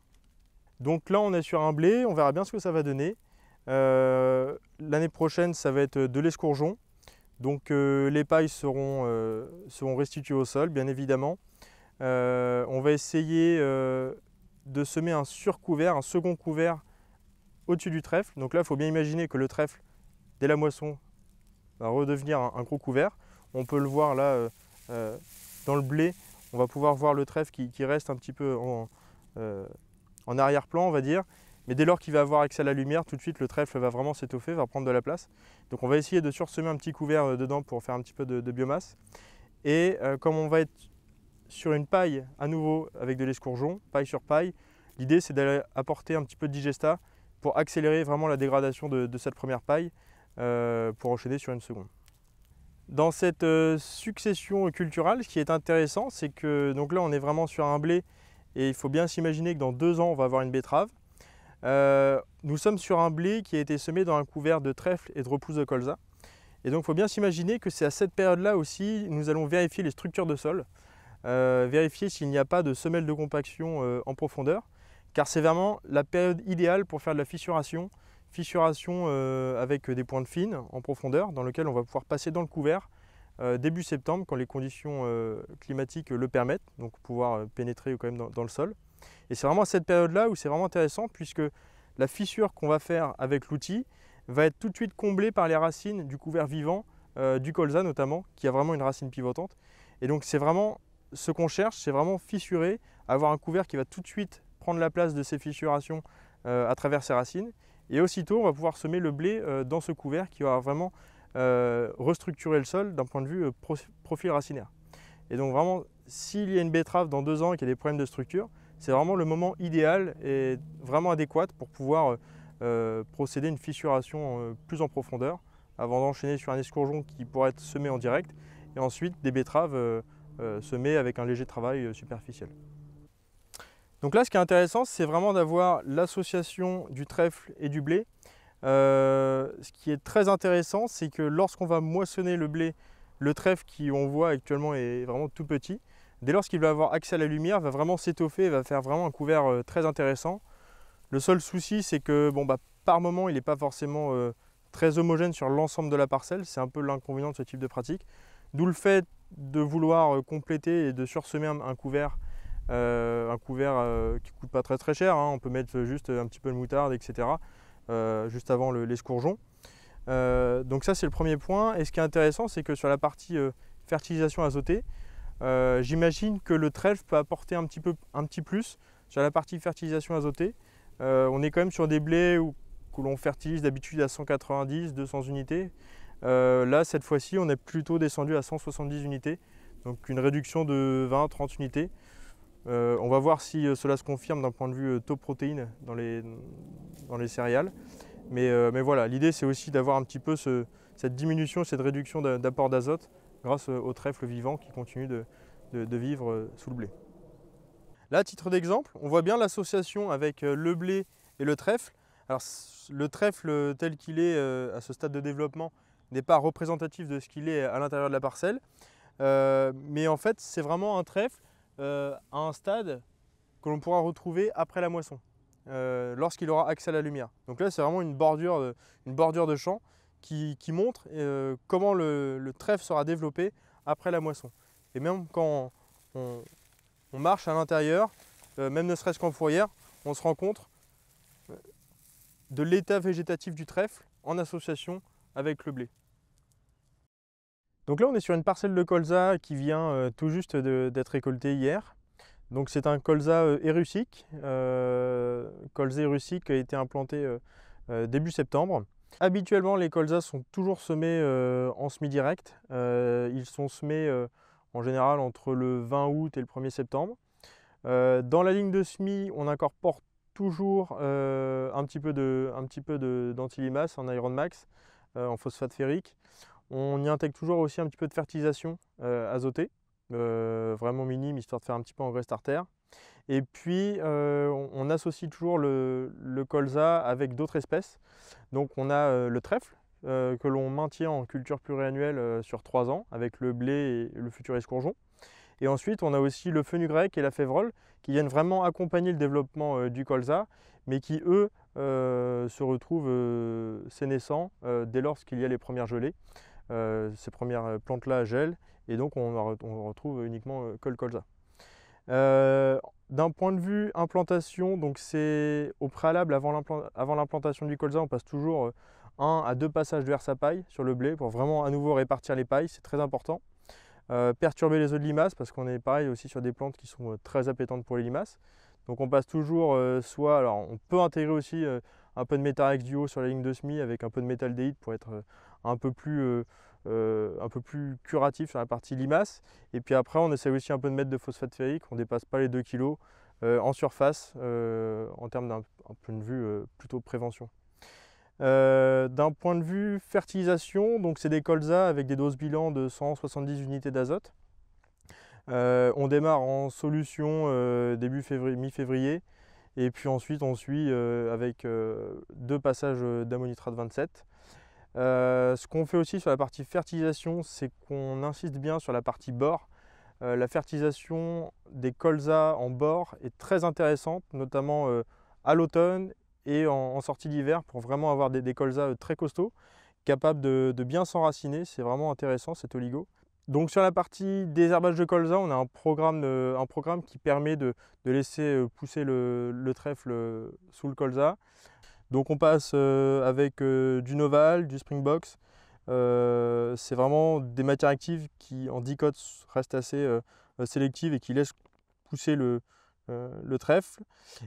Donc là on est sur un blé, on verra bien ce que ça va donner. L'année prochaine ça va être de l'escourgeon. Donc les pailles seront restituées au sol bien évidemment. On va essayer de semer un surcouvert, un second couvert au-dessus du trèfle. Donc là il faut bien imaginer que le trèfle dès la moisson va redevenir un gros couvert. On peut le voir là dans le blé, on va pouvoir voir le trèfle qui reste un petit peu en arrière-plan on va dire. Mais dès lors qu'il va avoir accès à la lumière, tout de suite le trèfle va vraiment s'étoffer, va prendre de la place. Donc on va essayer de sursemer un petit couvert dedans pour faire un petit peu de biomasse. Et comme on va être sur une paille à nouveau avec de l'escourgeon, paille sur paille, l'idée c'est d'aller apporter un petit peu de digesta pour accélérer vraiment la dégradation de cette première paille pour enchaîner sur une seconde. Dans cette succession culturale, ce qui est intéressant, c'est que donc là on est vraiment sur un blé et il faut bien s'imaginer que dans 2 ans on va avoir une betterave. Nous sommes sur un blé qui a été semé dans un couvert de trèfle et de repousse de colza. Et donc il faut bien s'imaginer que c'est à cette période-là aussi nous allons vérifier les structures de sol, vérifier s'il n'y a pas de semelles de compaction en profondeur, car c'est vraiment la période idéale pour faire de la fissuration avec des pointes fines en profondeur dans lequel on va pouvoir passer dans le couvert début septembre quand les conditions climatiques le permettent, donc pouvoir pénétrer quand même dans le sol. Et c'est vraiment à cette période-là où c'est vraiment intéressant puisque la fissure qu'on va faire avec l'outil va être tout de suite comblée par les racines du couvert vivant, du colza notamment, qui a vraiment une racine pivotante. Et donc c'est vraiment ce qu'on cherche, c'est vraiment fissurer, avoir un couvert qui va tout de suite prendre la place de ces fissurations à travers ses racines. Et aussitôt, on va pouvoir semer le blé dans ce couvert qui va vraiment restructurer le sol d'un point de vue profil racinaire. Et donc vraiment, s'il y a une betterave dans 2 ans et qu'il y a des problèmes de structure, c'est vraiment le moment idéal et vraiment adéquat pour pouvoir procéder à une fissuration plus en profondeur avant d'enchaîner sur un escourgeon qui pourrait être semé en direct et ensuite des betteraves semées avec un léger travail superficiel. Donc là, ce qui est intéressant, c'est vraiment d'avoir l'association du trèfle et du blé. Ce qui est très intéressant, c'est que lorsqu'on va moissonner le blé, le trèfle qui on voit actuellement est vraiment tout petit. Dès lors qu'il va avoir accès à la lumière, va vraiment s'étoffer, va faire vraiment un couvert très intéressant. Le seul souci, c'est que par moment, il n'est pas forcément très homogène sur l'ensemble de la parcelle. C'est un peu l'inconvénient de ce type de pratique. D'où le fait de vouloir compléter et de sursemer un couvert qui ne coûte pas très cher, hein. On peut mettre juste un petit peu de moutarde, etc. Juste avant l'escourgeon. Donc ça c'est le premier point. Et ce qui est intéressant, c'est que sur la partie fertilisation azotée, j'imagine que le trèfle peut apporter un petit plus sur la partie fertilisation azotée. On est quand même sur des blés que l'on fertilise d'habitude à 190-200 unités. Là cette fois-ci on est plutôt descendu à 170 unités, donc une réduction de 20-30 unités. On va voir si cela se confirme d'un point de vue taux de protéines dans les céréales. Mais voilà, l'idée c'est aussi d'avoir un petit peu cette diminution, cette réduction d'apport d'azote grâce au trèfle vivant qui continue de vivre sous le blé. Là, à titre d'exemple, on voit bien l'association avec le blé et le trèfle. Alors, le trèfle tel qu'il est à ce stade de développement n'est pas représentatif de ce qu'il est à l'intérieur de la parcelle. Mais en fait, c'est vraiment un trèfle à un stade que l'on pourra retrouver après la moisson, lorsqu'il aura accès à la lumière. Donc là, c'est vraiment une bordure de champ qui montre comment le trèfle sera développé après la moisson. Et même quand on marche à l'intérieur, même ne serait-ce qu'en fourrière, on se rend compte de l'état végétatif du trèfle en association avec le blé. Donc là, on est sur une parcelle de colza qui vient tout juste d'être récoltée hier. Donc c'est un colza érucique. Colza érucique a été implanté début septembre. Habituellement, les colzas sont toujours semés en semis direct. Ils sont semés en général entre le 20 août et le 1er septembre. Dans la ligne de semis, on incorpore toujours un petit peu d'antilimace en Iron Max, en phosphate ferrique. On y intègre toujours aussi un petit peu de fertilisation azotée, vraiment minime, histoire de faire un petit peu engrais starter. Et puis on associe toujours le colza avec d'autres espèces. Donc on a le trèfle que l'on maintient en culture pluriannuelle sur 3 ans avec le blé et le futur escourgeon. Et ensuite on a aussi le fenugrec et la févrole qui viennent vraiment accompagner le développement du colza, mais qui eux se retrouvent sénescents dès lors qu'il y a les premières gelées. Ces premières plantes-là gèlent et donc on retrouve uniquement que le colza. D'un point de vue implantation, donc c'est au préalable avant l'implantation du colza, on passe toujours 1 à 2 passages de herse à paille sur le blé pour vraiment à nouveau répartir les pailles, c'est très important. Perturber les œufs de limaces parce qu'on est pareil aussi sur des plantes qui sont très appétantes pour les limaces. Donc on passe toujours soit, alors on peut intégrer aussi un peu de Metarex Duo sur la ligne de semis avec un peu de métaldéhyde pour être un peu plus curatif sur la partie limace. Et puis après on essaie aussi un peu de mettre de phosphate ferrique, on ne dépasse pas les 2 kg en surface en termes d'un point de vue plutôt prévention. D'un point de vue fertilisation, donc c'est des colzas avec des doses bilan de 170 unités d'azote. On démarre en solution début février, mi-février, et puis ensuite on suit avec 2 passages d'ammonitrate 27. Ce qu'on fait aussi sur la partie fertilisation, c'est qu'on insiste bien sur la partie bord. La fertilisation des colzas en bord est très intéressante, notamment à l'automne et en sortie d'hiver, pour vraiment avoir des colzas très costauds, capables de bien s'enraciner. C'est vraiment intéressant cet oligo. Donc sur la partie désherbage de colza, on a un programme qui permet de laisser pousser le trèfle sous le colza. Donc on passe avec du Noval, du Springbox. C'est vraiment des matières actives qui en dicote restent assez sélectives et qui laissent pousser le trèfle.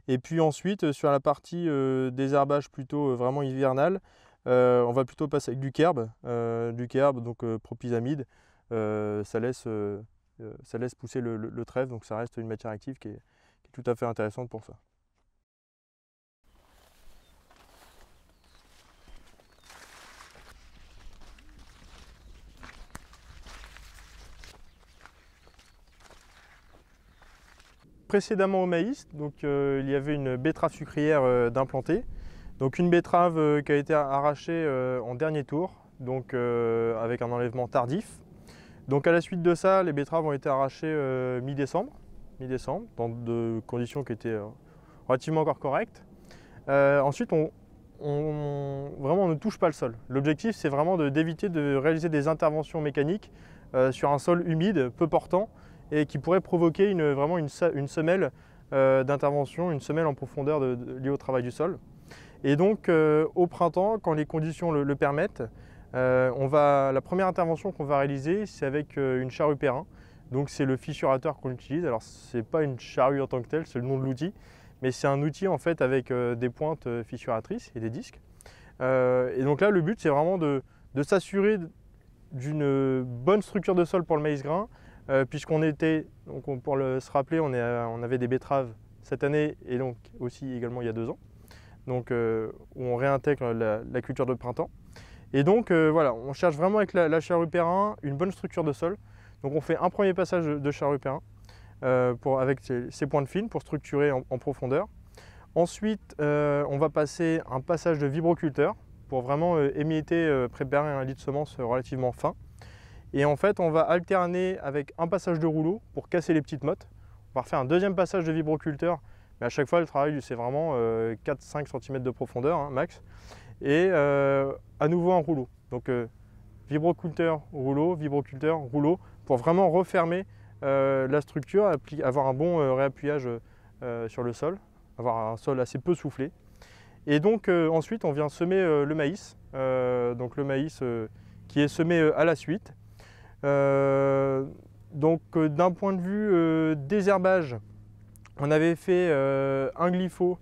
Et puis ensuite sur la partie désherbage plutôt vraiment hivernal, on va plutôt passer avec du Kerb, donc propyzamide. Ça laisse pousser le trèfle, donc ça reste une matière active qui est tout à fait intéressante pour ça. Précédemment au maïs, donc, il y avait une betterave sucrière d'implantée. Donc une betterave qui a été arrachée en dernier tour, donc avec un enlèvement tardif. Donc à la suite de ça, les betteraves ont été arrachées mi-décembre, dans de conditions qui étaient relativement encore correctes. Ensuite, vraiment, on ne touche pas le sol. L'objectif, c'est vraiment d'éviter de réaliser des interventions mécaniques sur un sol humide, peu portant, et qui pourrait provoquer vraiment une semelle d'intervention, une semelle en profondeur liée au travail du sol. Et donc au printemps, quand les conditions le permettent, la première intervention qu'on va réaliser, c'est avec une charrue Perrin. Donc c'est le fissurateur qu'on utilise. Alors c'est pas une charrue en tant que telle, c'est le nom de l'outil, mais c'est un outil en fait avec des pointes fissuratrices et des disques. Et donc là, le but, c'est vraiment de s'assurer d'une bonne structure de sol pour le maïs grain, puisqu'on était, donc pour se rappeler, on avait des betteraves cette année et donc aussi également il y a 2 ans, donc où on réintègre la culture de printemps. Et donc voilà, on cherche vraiment avec la charrue Perrin une bonne structure de sol. Donc on fait un premier passage de charrue Perrin avec ses pointes fines pour structurer en profondeur. Ensuite, on va passer un passage de vibroculteur pour vraiment émietter, préparer un lit de semences relativement fin. Et en fait, on va alterner avec un passage de rouleau pour casser les petites mottes. On va refaire un deuxième passage de vibroculteur, mais à chaque fois, le travail, c'est vraiment 4-5 cm de profondeur, hein, max. Et à nouveau un rouleau. Donc vibroculteur, rouleau, pour vraiment refermer la structure, avoir un bon réappuyage sur le sol, avoir un sol assez peu soufflé. Et donc ensuite, on vient semer le maïs, donc le maïs qui est semé à la suite. Donc d'un point de vue désherbage, on avait fait un glypho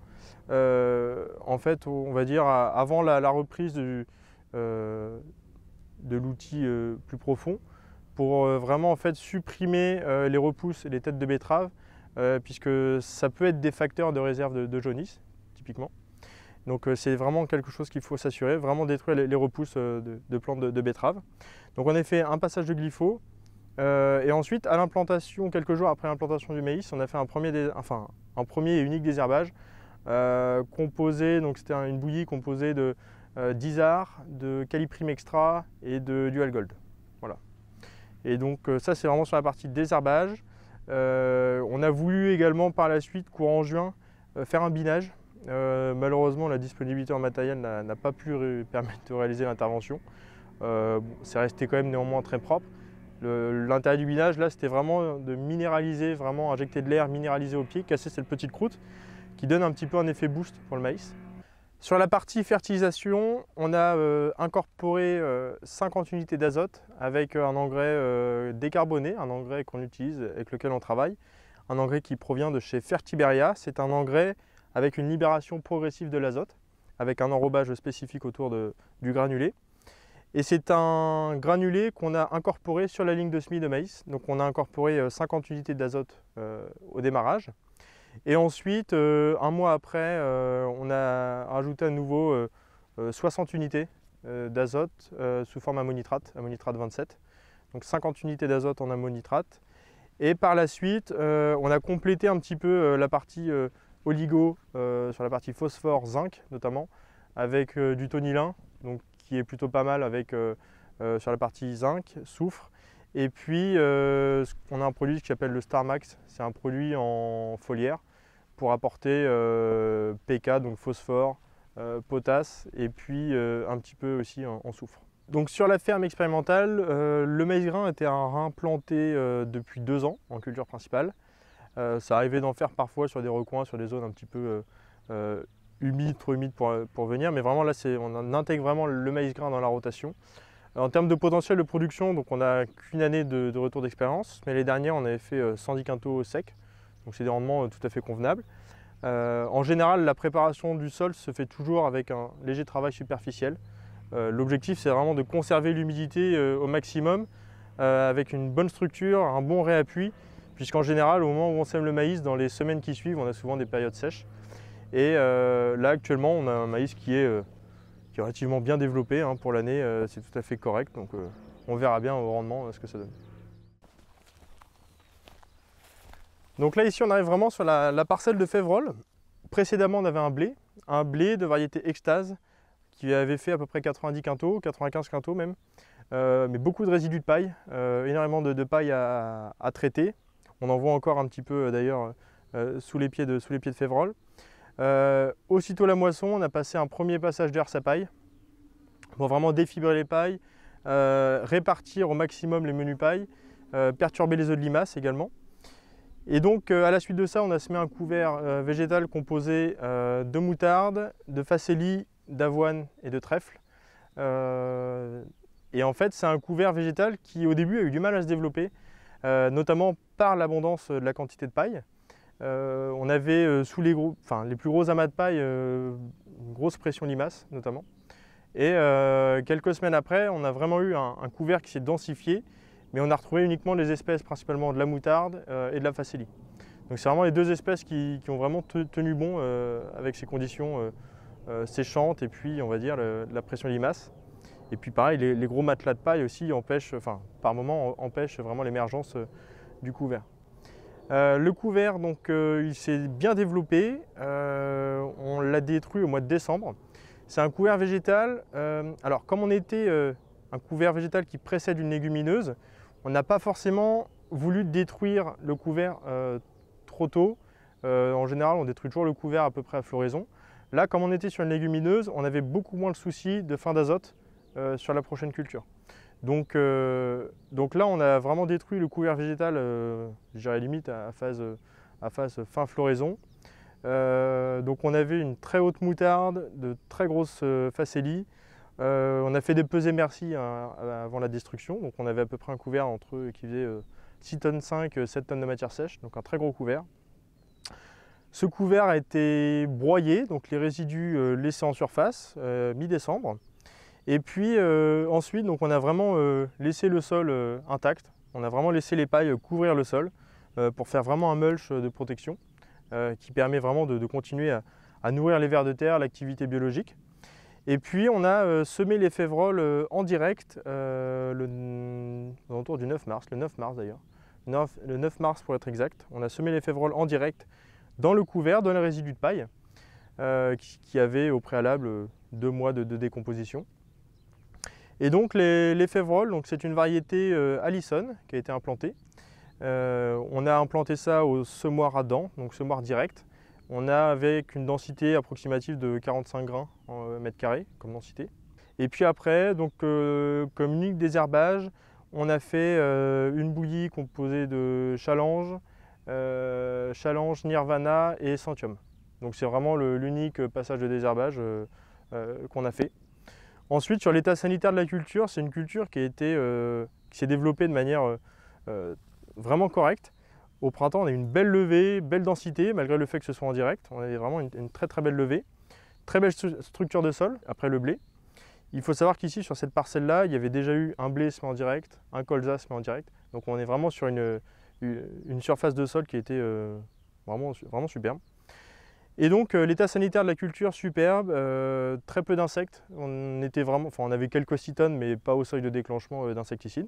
en fait, on va dire avant la reprise de l'outil plus profond, pour vraiment en fait supprimer les repousses et les têtes de betterave, puisque ça peut être des facteurs de réserve de jaunisse typiquement. Donc c'est vraiment quelque chose qu'il faut s'assurer, vraiment détruire les repousses de plantes de betterave. Donc on a fait un passage de glypho et ensuite à l'implantation, quelques jours après l'implantation du maïs, on a fait un premier et unique désherbage composé, donc c'était une bouillie composée de d'Isar, de Caliprime Extra et de Dual Gold. Voilà. Et donc ça c'est vraiment sur la partie désherbage. On a voulu également par la suite, courant juin, faire un binage. Malheureusement, la disponibilité en matériel n'a pas pu permettre de réaliser l'intervention. C'est resté quand même néanmoins très propre. L'intérêt du binage, là, c'était vraiment de minéraliser, vraiment injecter de l'air minéralisé au pied, casser cette petite croûte qui donne un petit peu un effet boost pour le maïs. Sur la partie fertilisation, on a incorporé 50 unités d'azote avec un engrais décarboné, un engrais qu'on utilise, avec lequel on travaille, un engrais qui provient de chez Fertiberia. C'est un engrais avec une libération progressive de l'azote, avec un enrobage spécifique autour du granulé. Et c'est un granulé qu'on a incorporé sur la ligne de semis de maïs. Donc on a incorporé 50 unités d'azote au démarrage. Et ensuite, un mois après, on a rajouté à nouveau 60 unités d'azote sous forme ammonitrate 27. Donc 50 unités d'azote en ammonitrate. Et par la suite, on a complété un petit peu la partie oligo sur la partie phosphore, zinc notamment, avec du tonillin, donc, qui est plutôt pas mal avec, sur la partie zinc, soufre. Et puis, on a un produit qui s'appelle le Starmax. C'est un produit en foliaire pour apporter PK, donc phosphore, potasse, et puis un petit peu aussi en soufre. Donc sur la ferme expérimentale, le maïs grain était un rein planté depuis 2 ans en culture principale. Ça arrivait d'en faire parfois sur des recoins, sur des zones un petit peu humides, trop humides pour venir, mais vraiment là on intègre vraiment le maïs grain dans la rotation. En termes de potentiel de production, donc on n'a qu'une année de retour d'expérience, mais les dernières on avait fait 110 quintaux secs, donc c'est des rendements tout à fait convenables. En général, la préparation du sol se fait toujours avec un léger travail superficiel. L'objectif c'est vraiment de conserver l'humidité au maximum avec une bonne structure, un bon réappui, puisqu'en général au moment où on sème le maïs, dans les semaines qui suivent, on a souvent des périodes sèches. Et là actuellement on a un maïs qui est relativement bien développé hein, pour l'année, c'est tout à fait correct, donc on verra bien au rendement ce que ça donne. Donc là ici on arrive vraiment sur la parcelle de Févrole. Précédemment on avait un blé de variété Extase qui avait fait à peu près 90 quintaux, 95 quintaux même, mais beaucoup de résidus de paille, énormément de paille à traiter. On en voit encore un petit peu d'ailleurs sous les pieds de Févrole. Aussitôt la moisson, on a passé un premier passage de herse à paille pour vraiment défibrer les pailles, répartir au maximum les menus pailles, perturber les œufs de limace également. Et donc à la suite de ça, on a semé un couvert végétal composé de moutarde, de facélie, d'avoine et de trèfle. Et en fait, c'est un couvert végétal qui au début a eu du mal à se développer, notamment par l'abondance de la quantité de paille. On avait sous les plus gros amas de paille une grosse pression limace notamment. Et quelques semaines après, on a vraiment eu un couvert qui s'est densifié, mais on a retrouvé uniquement les espèces principalement de la moutarde et de la facélie. Donc c'est vraiment les deux espèces qui ont vraiment tenu bon avec ces conditions séchantes et puis on va dire la pression limace. Et puis pareil, les gros matelas de paille aussi empêchent, par moment empêchent vraiment l'émergence du couvert. Le couvert, donc, il s'est bien développé, on l'a détruit au mois de décembre. C'est un couvert végétal, alors comme on était un couvert végétal qui précède une légumineuse, on n'a pas forcément voulu détruire le couvert trop tôt. En général, on détruit toujours le couvert à peu près à floraison. Là, comme on était sur une légumineuse, on avait beaucoup moins le souci de fin d'azote sur la prochaine culture. Donc là, on a vraiment détruit le couvert végétal, je dirais limite à phase fin floraison. Donc on avait une très haute moutarde, de très grosses facélies. On a fait des pesées merci avant la destruction, donc on avait à peu près un couvert qui faisait 6 tonnes 5, 7 tonnes de matière sèche, donc un très gros couvert. Ce couvert a été broyé, donc les résidus laissés en surface, mi-décembre. Et puis ensuite, donc on a vraiment laissé le sol intact. On a vraiment laissé les pailles couvrir le sol pour faire vraiment un mulch de protection qui permet vraiment de continuer à nourrir les vers de terre, l'activité biologique. Et puis on a semé les févroles en direct autour du 9 mars, le 9 mars d'ailleurs. Le 9 mars pour être exact. On a semé les févroles en direct dans le couvert, dans les résidus de paille qui avaient au préalable 2 mois de décomposition. Et donc les févroles, c'est une variété Allison qui a été implantée. On a implanté ça au semoir à dents, donc semoir direct. On a avec une densité approximative de 45 grains en mètre carré comme densité. Et puis après, donc, comme unique désherbage, on a fait une bouillie composée de challenge, Nirvana et Centium. Donc c'est vraiment l'unique passage de désherbage qu'on a fait. Ensuite, sur l'état sanitaire de la culture, c'est une culture qui s'est développée de manière vraiment correcte. Au printemps, on a eu une belle levée, belle densité, malgré le fait que ce soit en direct. On avait vraiment une très très belle levée. Très belle structure de sol après le blé. Il faut savoir qu'ici, sur cette parcelle-là, il y avait déjà eu un blé semé en direct, un colza semé en direct. Donc on est vraiment sur une surface de sol qui était vraiment superbe. Et donc l'état sanitaire de la culture superbe, très peu d'insectes. On avait quelques cytones, mais pas au seuil de déclenchement d'insecticides.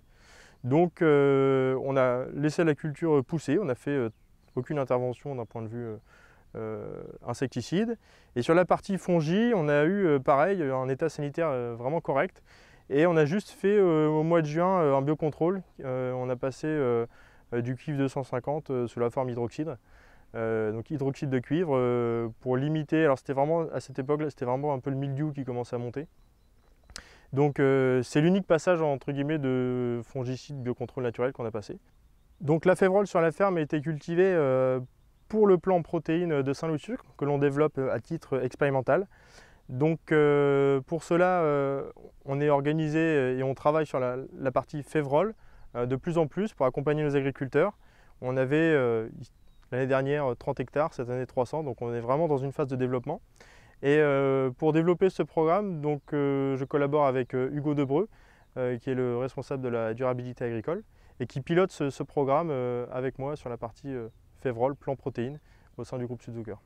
Donc on a laissé la culture pousser, on n'a fait aucune intervention d'un point de vue insecticide. Et sur la partie fongie, on a eu pareil un état sanitaire vraiment correct. Et on a juste fait au mois de juin un biocontrôle. On a passé du cuivre 250 sous la forme hydroxyde. Donc hydroxyde de cuivre pour limiter, alors c'était vraiment à cette époque-là, c'était vraiment un peu le mildiou qui commençait à monter. Donc c'est l'unique passage entre guillemets de fongicide biocontrôle naturel qu'on a passé. Donc la févrole sur la ferme a été cultivée pour le plan protéines de Saint-Louis-Sucre que l'on développe à titre expérimental. Donc pour cela, on est organisé et on travaille sur la partie févrole de plus en plus pour accompagner nos agriculteurs. On avait l'année dernière 30 hectares, cette année 300, donc on est vraiment dans une phase de développement. Et pour développer ce programme, donc, je collabore avec Hugo Debreu, qui est le responsable de la durabilité agricole, et qui pilote ce programme avec moi sur la partie févrole, plan protéines, au sein du groupe Südzucker.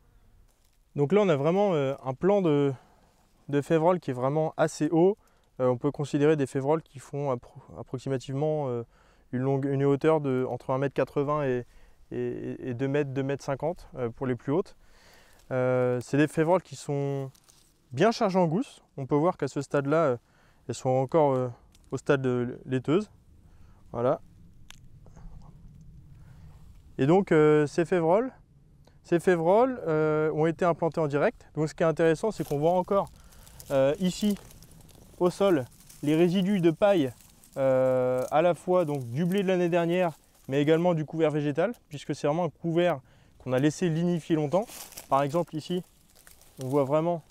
Donc là, on a vraiment un plan de févrole qui est vraiment assez haut. On peut considérer des févroles qui font approximativement une hauteur de entre 1,80 m et 2 m, 2,50 m pour les plus hautes. C'est des févroles qui sont bien chargées en gousse. On peut voir qu'à ce stade-là, elles sont encore au stade de laiteuse. Voilà. Et donc ces févroles ont été implantés en direct. Donc ce qui est intéressant, c'est qu'on voit encore ici au sol les résidus de paille à la fois donc, du blé de l'année dernière, mais également du couvert végétal, puisque c'est vraiment un couvert qu'on a laissé lignifier longtemps. Par exemple ici, on voit vraiment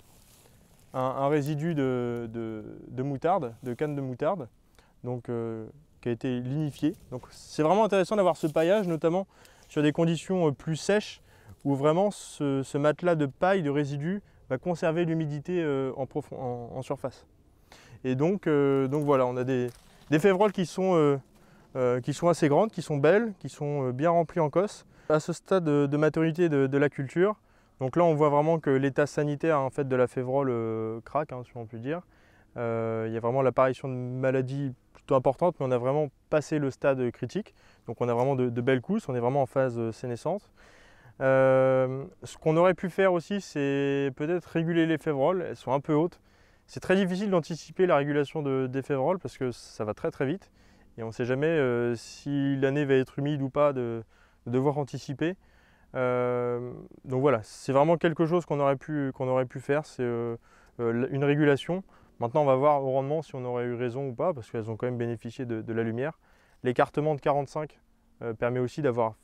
un résidu de moutarde, de canne de moutarde, donc, qui a été lignifié. Donc c'est vraiment intéressant d'avoir ce paillage, notamment sur des conditions plus sèches, où vraiment ce matelas de paille, de résidus, va conserver l'humidité en surface. Et donc voilà, on a des févroles qui sont assez grandes, qui sont belles, qui sont bien remplies en cosse. À ce stade de maturité de la culture, donc là on voit vraiment que l'état sanitaire en fait, de la févrole craque, hein, si on peut dire. Il y a vraiment l'apparition de maladies plutôt importantes, mais on a vraiment passé le stade critique. Donc on a vraiment de belles cousses, on est vraiment en phase sénescente. Ce qu'on aurait pu faire aussi, c'est peut-être réguler les févroles. Elles sont un peu hautes. C'est très difficile d'anticiper la régulation des févroles parce que ça va très très vite. Et on ne sait jamais si l'année va être humide ou pas, de devoir anticiper. Donc voilà, c'est vraiment quelque chose qu'on aurait pu faire, c'est une régulation. Maintenant on va voir au rendement si on aurait eu raison ou pas, parce qu'elles ont quand même bénéficié de la lumière. L'écartement de 45 permet aussi d'avoir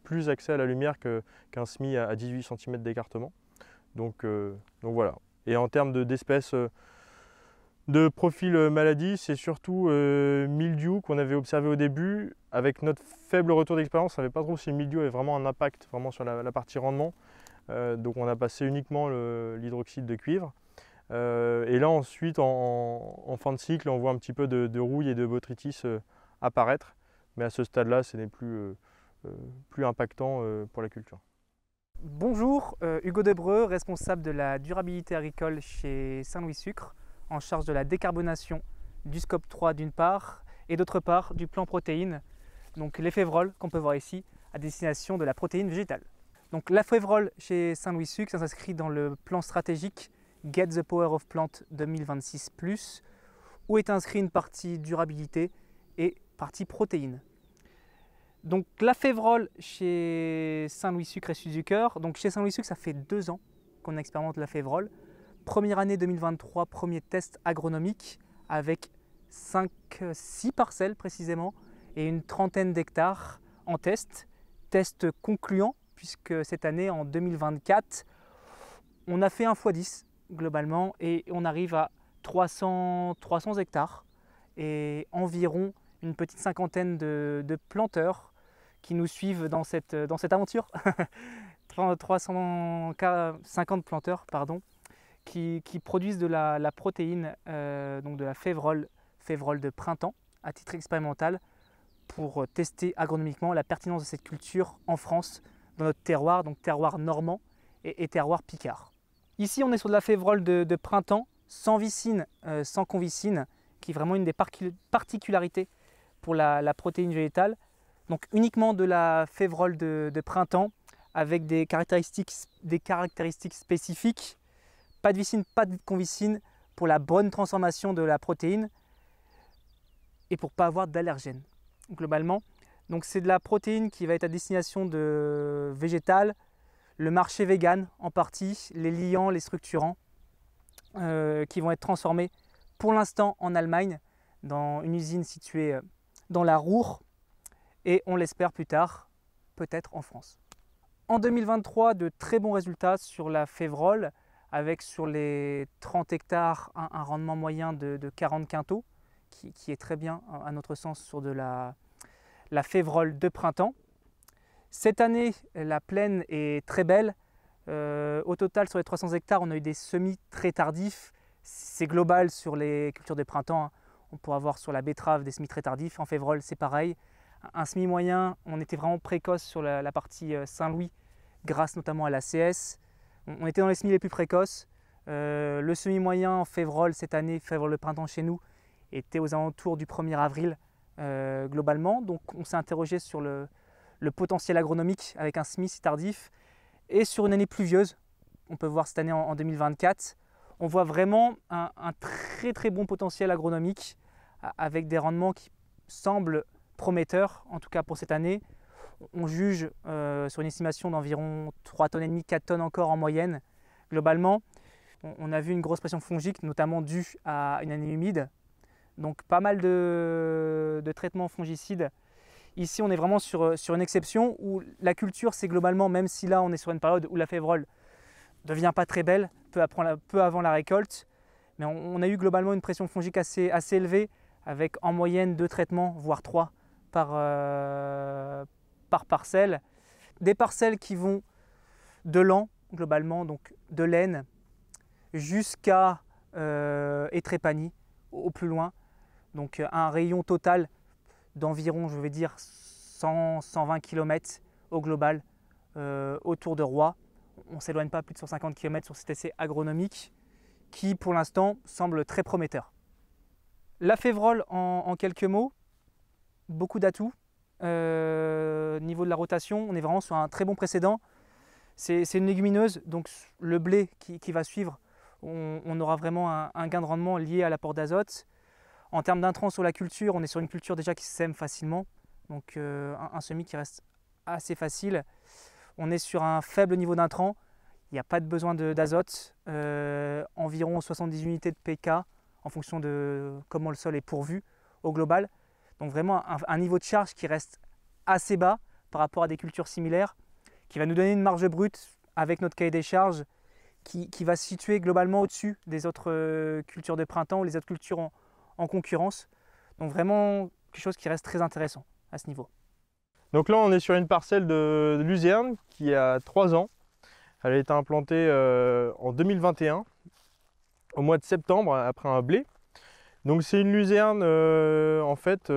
plus accès à la lumière qu'un semis à 18 cm d'écartement. Donc voilà. Et en termes d'espèces de profil maladie, c'est surtout mildiou qu'on avait observé au début. Avec notre faible retour d'expérience, on ne savait pas trop si le mildiou avait vraiment un impact vraiment sur la partie rendement. Donc on a passé uniquement l'hydroxyde de cuivre. Et là ensuite, en fin de cycle, on voit un petit peu de rouille et de botrytis apparaître. Mais à ce stade-là, ce n'est plus impactant pour la culture. Bonjour, Hugo Debreu, responsable de la durabilité agricole chez Saint-Louis-Sucre, en charge de la décarbonation du scope 3 d'une part et d'autre part du plan protéines, donc les févroles qu'on peut voir ici à destination de la protéine végétale. Donc la févrole chez Saint-Louis-Sucre, ça s'inscrit dans le plan stratégique Get the Power of Plant 2026+, où est inscrit une partie durabilité et partie protéines. Donc la févrole chez Saint-Louis-Sucre et Südzucker. Donc chez Saint-Louis-Sucre, ça fait 2 ans qu'on expérimente la févrole. Première année 2023, premier test agronomique avec 6 parcelles précisément et une trentaine d'hectares en test. Test concluant puisque cette année en 2024, on a fait un x10 globalement et on arrive à 300 hectares et environ une petite cinquantaine de planteurs qui nous suivent dans cette aventure. 350 planteurs pardon, qui produisent de la protéine, donc de la févrole de printemps à titre expérimental pour tester agronomiquement la pertinence de cette culture en France, dans notre terroir, donc terroir normand et terroir picard. Ici on est sur de la févrole de printemps, sans vicine, sans convicine, qui est vraiment une des particularités pour la protéine végétale. Donc uniquement de la févrole de printemps avec des caractéristiques spécifiques, pas de vicine, pas de convicine pour la bonne transformation de la protéine et pour ne pas avoir d'allergènes globalement. Donc c'est de la protéine qui va être à destination de végétales, le marché vegan en partie, les liants, les structurants qui vont être transformés pour l'instant en Allemagne dans une usine située dans la Ruhr et on l'espère plus tard peut-être en France. En 2023, de très bons résultats sur la févrole avec sur les 30 hectares un rendement moyen de 40 quintaux qui est très bien à notre sens sur de la févrole de printemps. Cette année, la plaine est très belle. Au total, sur les 300 hectares, on a eu des semis très tardifs. C'est global sur les cultures de printemps, hein. On pourra voir sur la betterave des semis très tardifs. En févrole, c'est pareil. Un semis moyen, on était vraiment précoce sur la partie Saint-Louis, grâce notamment à la CS. On était dans les semis les plus précoces. Le semis moyen en févrole cette année, févrole de printemps chez nous, était aux alentours du 1er avril globalement. Donc on s'est interrogé sur le potentiel agronomique avec un semis si tardif et sur une année pluvieuse. On peut voir cette année en 2024. On voit vraiment un très bon potentiel agronomique avec des rendements qui semblent prometteurs, en tout cas pour cette année. On juge sur une estimation d'environ 3,5 tonnes, 4 tonnes encore en moyenne. Globalement, on a vu une grosse pression fongique, notamment due à une année humide. Donc pas mal de traitements fongicides. Ici, on est vraiment sur une exception où la culture, c'est globalement, même si là, on est sur une période où la févrole ne devient pas très belle, peu avant la récolte, mais on a eu globalement une pression fongique assez élevée, avec en moyenne 2 traitements, voire 3 par parcelle. Des parcelles qui vont de l'an, globalement, donc de laine, jusqu'à Étrépagny, au plus loin. Donc un rayon total d'environ, je vais dire, 100-120 km au global autour de Roye. On ne s'éloigne pas plus de 150 km sur cet essai agronomique qui, pour l'instant, semble très prometteur. La févrole, en quelques mots, beaucoup d'atouts. Niveau de la rotation, on est vraiment sur un très bon précédent. C'est une légumineuse, donc le blé qui va suivre, on aura vraiment un gain de rendement lié à l'apport d'azote. En termes d'intrants sur la culture, on est sur une culture déjà qui sème facilement, donc un semis qui reste assez facile. On est sur un faible niveau d'intrants, il n'y a pas de besoin d'azote, environ 70 unités de pK en fonction de comment le sol est pourvu au global. Donc vraiment un niveau de charge qui reste assez bas par rapport à des cultures similaires, qui va nous donner une marge brute avec notre cahier des charges qui va se situer globalement au-dessus des autres cultures de printemps ou les autres cultures en concurrence. Donc vraiment quelque chose qui reste très intéressant à ce niveau. Donc là on est sur une parcelle de luzerne qui a 3 ans. Elle a été implantée en 2021, au mois de septembre, après un blé. Donc c'est une luzerne en fait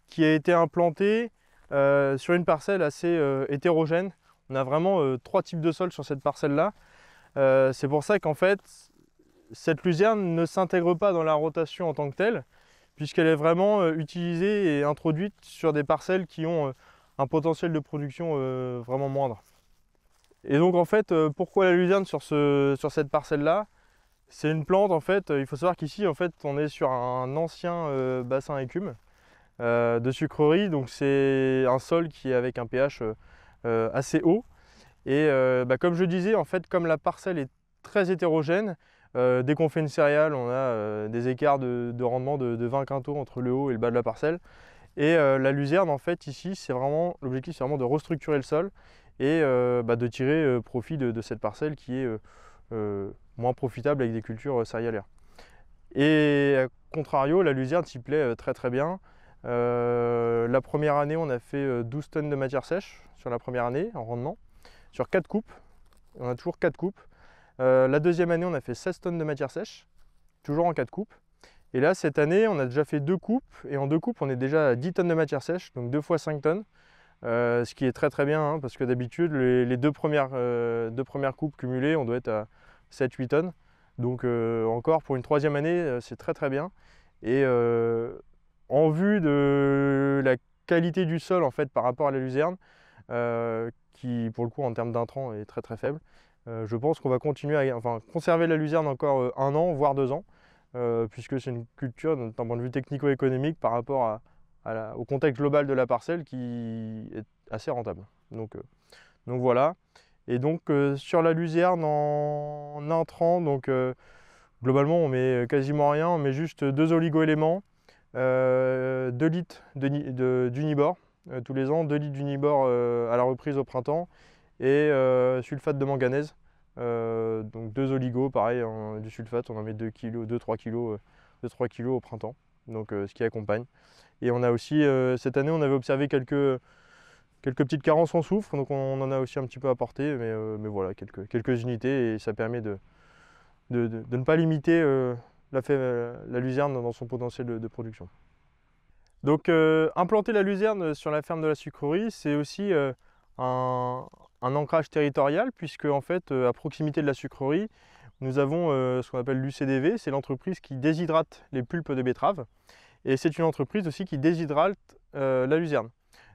qui a été implantée sur une parcelle assez hétérogène. On a vraiment 3 types de sols sur cette parcelle-là. C'est pour ça qu'en fait, cette luzerne ne s'intègre pas dans la rotation en tant que telle, puisqu'elle est vraiment utilisée et introduite sur des parcelles qui ont un potentiel de production vraiment moindre. Et donc en fait, pourquoi la luzerne sur cette parcelle-là? C'est une plante, en fait, il faut savoir qu'ici, en fait, on est sur un ancien bassin écume de sucrerie, donc c'est un sol qui est avec un pH assez haut. Et comme je disais, en fait, comme la parcelle est très hétérogène, dès qu'on fait une céréale, on a des écarts de rendement de 20 quintaux entre le haut et le bas de la parcelle. Et la luzerne, en fait, ici, l'objectif, c'est vraiment de restructurer le sol et de tirer profit de cette parcelle qui est moins profitable avec des cultures céréalières. Et à contrario, la luzerne s'y plaît très bien. La première année, on a fait 12 tonnes de matière sèche sur la première année en rendement, sur 4 coupes. On a toujours 4 coupes. La deuxième année, on a fait 16 tonnes de matière sèche, toujours en 4 coupes. Et là, cette année, on a déjà fait 2 coupes, et en 2 coupes, on est déjà à 10 tonnes de matière sèche, donc 2 fois 5 tonnes, ce qui est très très bien, hein, parce que d'habitude, les deux premières coupes cumulées, on doit être à 7-8 tonnes. Donc encore pour une troisième année, c'est très très bien. Et en vue de la qualité du sol en fait, par rapport à la luzerne, qui pour le coup en termes d'intrants est très très faible, je pense qu'on va continuer à conserver la luzerne encore 1 an, voire 2 ans. Puisque c'est une culture d'un point de vue technico-économique par rapport au contexte global de la parcelle qui est assez rentable. Donc voilà. Et donc sur la luzerne en intrant, globalement on met quasiment rien, on met juste 2 oligo-éléments, 2 litres d'Unibor tous les ans, 2 litres d'Unibor à la reprise au printemps et sulfate de manganèse. Donc 2 oligos, pareil, du sulfate, on en met 2 kg, 2-3 kg au printemps, donc ce qui accompagne. Et on a aussi, cette année, on avait observé quelques petites carences en soufre, donc on en a aussi un petit peu apporté, mais voilà, quelques unités, et ça permet de ne pas limiter la luzerne dans son potentiel de production. Donc implanter la luzerne sur la ferme de la sucrerie, c'est aussi un ancrage territorial, puisque en fait, à proximité de la sucrerie, nous avons ce qu'on appelle l'UCDV, c'est l'entreprise qui déshydrate les pulpes de betterave. Et c'est une entreprise aussi qui déshydrate la luzerne.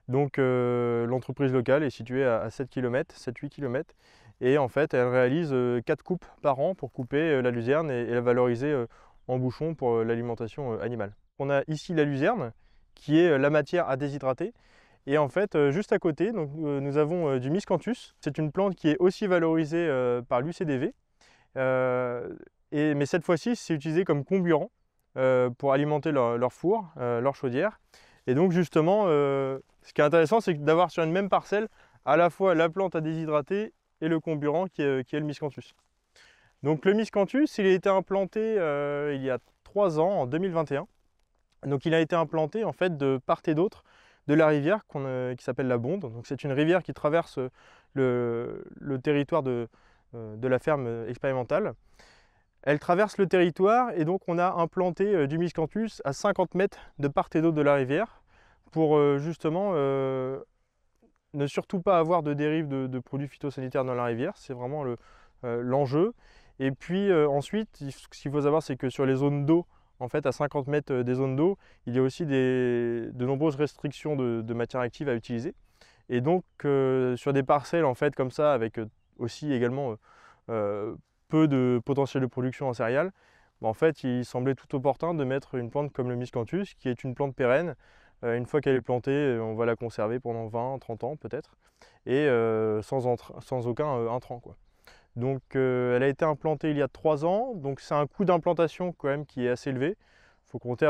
Donc l'entreprise locale est située à 7 km, 7-8 km. Et en fait, elle réalise 4 coupes par an pour couper la luzerne et la valoriser en bouchon pour l'alimentation animale. On a ici la luzerne, qui est la matière à déshydrater. Et en fait, juste à côté, nous avons du miscanthus. C'est une plante qui est aussi valorisée par l'UCDV. Mais cette fois-ci, c'est utilisé comme comburant pour alimenter leur four, leur chaudière. Et donc justement, ce qui est intéressant, c'est d'avoir sur une même parcelle à la fois la plante à déshydrater et le comburant qui est le miscanthus. Donc le miscanthus, il a été implanté il y a 3 ans, en 2021. Donc il a été implanté en fait de part et d'autre de la rivière qui s'appelle la Bonde. Donc c'est une rivière qui traverse le territoire de la ferme expérimentale. Elle traverse le territoire et donc on a implanté du miscanthus à 50 mètres de part et d'autre de la rivière pour justement ne surtout pas avoir de dérive de produits phytosanitaires dans la rivière. C'est vraiment l'enjeu. Et puis ensuite, ce qu'il faut savoir, c'est que sur les zones d'eau, en fait, à 50 mètres des zones d'eau, il y a aussi de nombreuses restrictions de matière active à utiliser. Et donc, sur des parcelles en fait, comme ça, avec aussi également peu de potentiel de production en céréales, en fait, il semblait tout opportun de mettre une plante comme le miscanthus, qui est une plante pérenne. Une fois qu'elle est plantée, on va la conserver pendant 20-30 ans peut-être, et sans aucun intrant, quoi. Donc elle a été implantée il y a 3 ans, donc c'est un coût d'implantation quand même qui est assez élevé. Il faut compter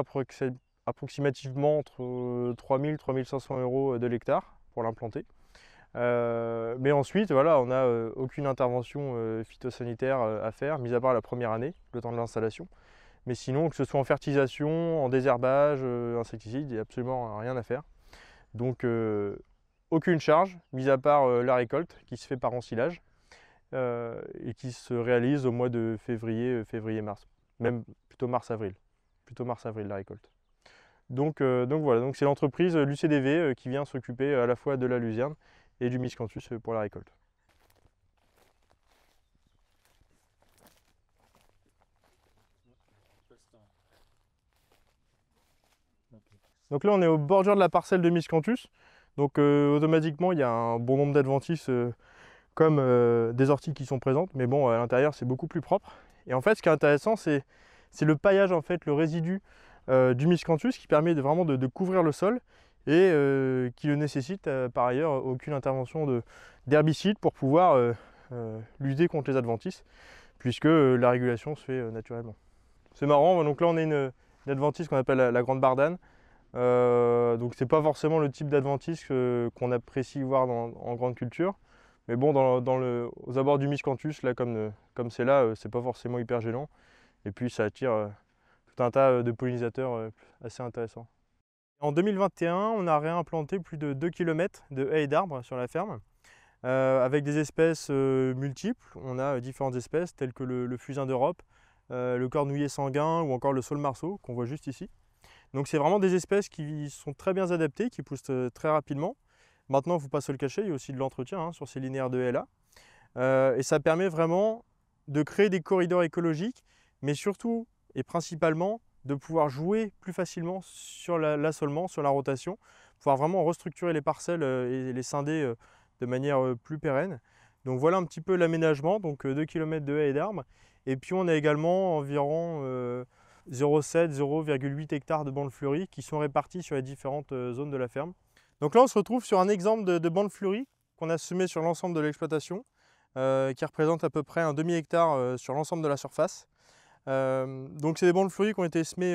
approximativement entre 3 000 et 3 500 € de l'hectare pour l'implanter. Mais ensuite, voilà, on n'a aucune intervention phytosanitaire à faire, mis à part la première année, le temps de l'installation. Mais sinon, que ce soit en fertilisation, en désherbage, insecticide, il n'y a absolument rien à faire. Donc aucune charge, mis à part la récolte qui se fait par ensilage. Et qui se réalise au mois de février-mars, même plutôt mars-avril la récolte. Donc voilà, donc c'est l'entreprise l'UCDV qui vient s'occuper à la fois de la luzerne et du miscanthus pour la récolte. Donc là on est au bordure de la parcelle de miscanthus, donc automatiquement il y a un bon nombre d'adventices comme des orties qui sont présentes, mais bon, à l'intérieur c'est beaucoup plus propre. Et en fait, ce qui est intéressant, c'est le paillage, en fait, le résidu du miscanthus qui permet vraiment de couvrir le sol et qui ne nécessite par ailleurs aucune intervention d'herbicide pour pouvoir lutter contre les adventices, puisque la régulation se fait naturellement. C'est marrant, donc là on a une adventice qu'on appelle la grande bardane. Donc c'est pas forcément le type d'adventice qu'on apprécie voir en grande culture. Mais bon, aux abords du miscanthus, là, comme c'est là, c'est pas forcément hyper gênant. Et puis ça attire tout un tas de pollinisateurs assez intéressants. En 2021, on a réimplanté plus de 2 km de haies d'arbres sur la ferme, avec des espèces multiples. On a différentes espèces telles que le fusain d'Europe, le cornouiller sanguin ou encore le saule-marceau qu'on voit juste ici. Donc c'est vraiment des espèces qui sont très bien adaptées, qui poussent très rapidement. Maintenant, il ne faut pas se le cacher, il y a aussi de l'entretien sur ces linéaires de haies-là. Et ça permet vraiment de créer des corridors écologiques, mais surtout et principalement de pouvoir jouer plus facilement sur l'assolement, sur la rotation, pouvoir vraiment restructurer les parcelles et les scinder de manière plus pérenne. Donc voilà un petit peu l'aménagement, donc 2 km de haies et d'arbres. Et puis on a également environ 0,7-0,8 hectares de bandes fleuries qui sont répartis sur les différentes zones de la ferme. Donc là on se retrouve sur un exemple de bandes fleuries qu'on a semé sur l'ensemble de l'exploitation, qui représente à peu près un demi-hectare sur l'ensemble de la surface. Donc c'est des bandes fleuries qui ont été semées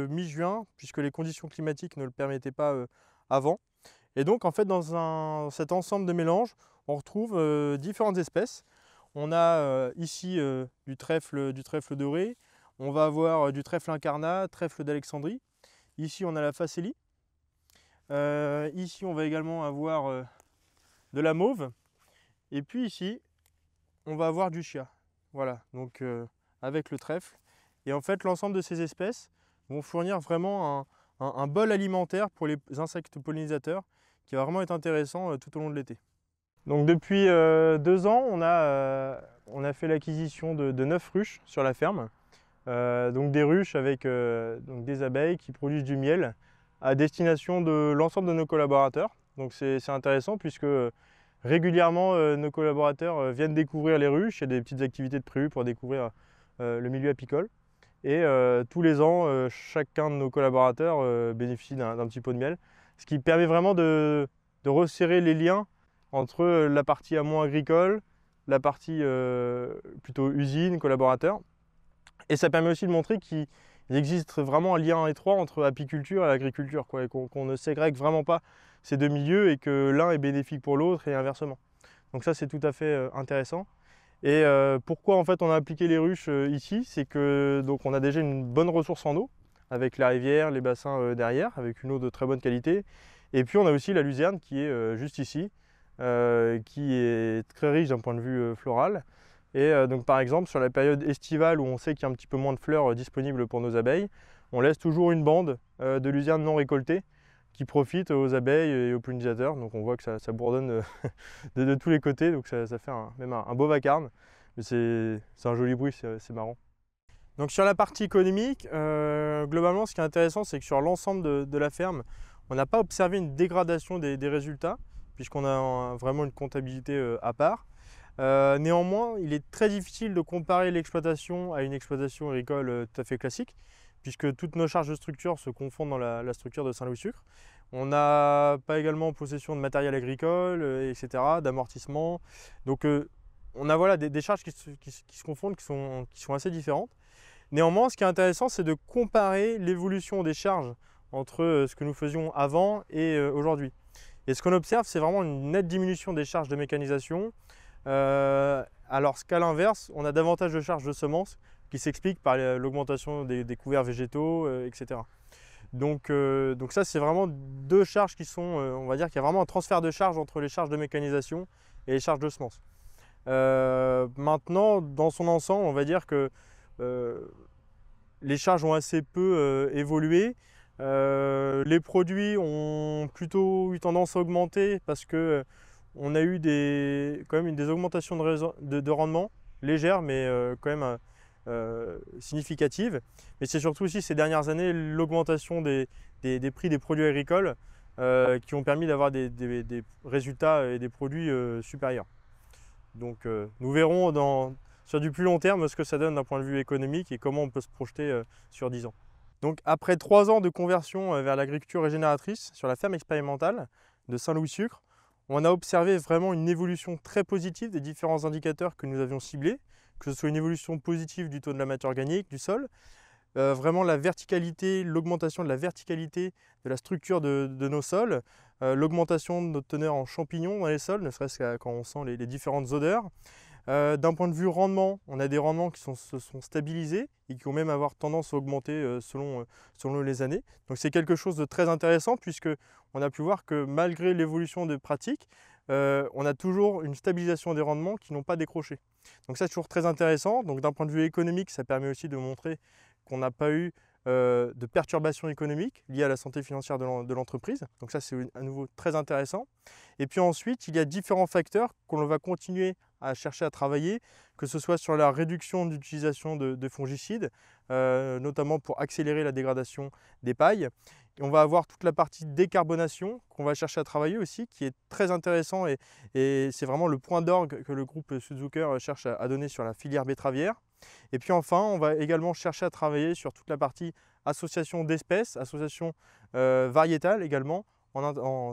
mi-juin, puisque les conditions climatiques ne le permettaient pas avant. Et donc en fait dans cet ensemble de mélanges, on retrouve différentes espèces. On a ici du trèfle doré, on va avoir du trèfle incarnat, trèfle d'Alexandrie. Ici on a la facélie. Ici on va également avoir de la mauve. Et puis ici on va avoir du chia. Voilà, donc avec le trèfle. Et en fait l'ensemble de ces espèces vont fournir vraiment un bol alimentaire pour les insectes pollinisateurs qui va vraiment être intéressant tout au long de l'été. Donc depuis 2 ans, on a fait l'acquisition de 9 ruches sur la ferme. Donc des ruches avec donc des abeilles qui produisent du miel à destination de l'ensemble de nos collaborateurs. Donc c'est intéressant puisque régulièrement nos collaborateurs viennent découvrir les ruches. Il y a des petites activités de prévues pour découvrir le milieu apicole. Et tous les ans, chacun de nos collaborateurs bénéficie d'un petit pot de miel. Ce qui permet vraiment de resserrer les liens entre la partie amont agricole, la partie plutôt usine, collaborateur. Et ça permet aussi de montrer qu'il existe vraiment un lien étroit entre apiculture et agriculture, et qu'on ne ségrègue vraiment pas ces deux milieux et que l'un est bénéfique pour l'autre et inversement. Donc ça c'est tout à fait intéressant. Et pourquoi en fait on a appliqué les ruches ici, c'est que donc on a déjà une bonne ressource en eau, avec la rivière, les bassins derrière, avec une eau de très bonne qualité. Et puis on a aussi la luzerne qui est juste ici, qui est très riche d'un point de vue floral. Et donc par exemple sur la période estivale où on sait qu'il y a un petit peu moins de fleurs disponibles pour nos abeilles, on laisse toujours une bande de luzerne non récoltée qui profite aux abeilles et aux pollinisateurs. Donc on voit que ça bourdonne de tous les côtés, donc ça fait même un beau vacarme. Mais c'est un joli bruit, c'est marrant. Donc sur la partie économique, globalement ce qui est intéressant c'est que sur l'ensemble de la ferme, on n'a pas observé une dégradation des résultats, puisqu'on a vraiment une comptabilité à part. Néanmoins, il est très difficile de comparer l'exploitation à une exploitation agricole tout à fait classique, puisque toutes nos charges de structure se confondent dans la structure de Saint-Louis-Sucre. On n'a pas également en possession de matériel agricole, etc., d'amortissement. Donc on a voilà, des charges qui se confondent, qui sont assez différentes. Néanmoins, ce qui est intéressant, c'est de comparer l'évolution des charges entre ce que nous faisions avant et aujourd'hui. Et ce qu'on observe, c'est vraiment une nette diminution des charges de mécanisation, alors qu'à l'inverse, on a davantage de charges de semences qui s'expliquent par l'augmentation des couverts végétaux, etc. Donc ça, c'est vraiment deux charges qui sont, on va dire qu'il y a vraiment un transfert de charges entre les charges de mécanisation et les charges de semences. Maintenant, dans son ensemble, on va dire que les charges ont assez peu évolué. Les produits ont plutôt eu tendance à augmenter parce que on a eu quand même des augmentations de rendement légères, mais quand même significatives. Mais c'est surtout aussi ces dernières années l'augmentation des prix des produits agricoles qui ont permis d'avoir des résultats et des produits supérieurs. Donc nous verrons sur du plus long terme ce que ça donne d'un point de vue économique et comment on peut se projeter sur 10 ans. Donc après 3 ans de conversion vers l'agriculture régénératrice sur la ferme expérimentale de Saint-Louis-Sucre, on a observé vraiment une évolution très positive des différents indicateurs que nous avions ciblés, que ce soit une évolution positive du taux de la matière organique du sol, vraiment la verticalité, l'augmentation de la verticalité de la structure de nos sols, l'augmentation de notre teneur en champignons dans les sols, ne serait-ce que quand on sent les différentes odeurs, D'un point de vue rendement, on a des rendements qui se sont stabilisés et qui vont même avoir tendance à augmenter selon les années. Donc c'est quelque chose de très intéressant puisque on a pu voir que malgré l'évolution des pratiques, on a toujours une stabilisation des rendements qui n'ont pas décroché. Donc ça c'est toujours très intéressant. Donc d'un point de vue économique, ça permet aussi de montrer qu'on n'a pas eu de perturbations économiques liées à la santé financière de l'entreprise. Donc ça c'est à nouveau très intéressant. Et puis ensuite, il y a différents facteurs qu'on va continuer à chercher à travailler, que ce soit sur la réduction d'utilisation de fongicides, notamment pour accélérer la dégradation des pailles. Et on va avoir toute la partie décarbonation qu'on va chercher à travailler aussi, qui est très intéressant et c'est vraiment le point d'orgue que le groupe Südzucker cherche à donner sur la filière betteravière. Et puis enfin, on va également chercher à travailler sur toute la partie association d'espèces, association variétale également,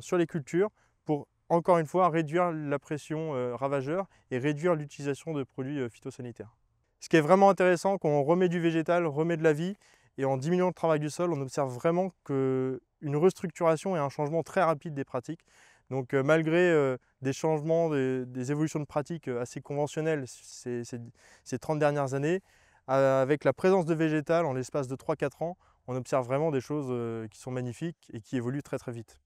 sur les cultures, pour encore une fois réduire la pression ravageur et réduire l'utilisation de produits phytosanitaires. Ce qui est vraiment intéressant, quand on remet du végétal, remet de la vie, et en diminuant le travail du sol, on observe vraiment une restructuration et un changement très rapide des pratiques. Donc malgré des changements, des évolutions de pratiques assez conventionnelles ces 30 dernières années, avec la présence de végétal en l'espace de 3-4 ans, on observe vraiment des choses qui sont magnifiques et qui évoluent très très vite.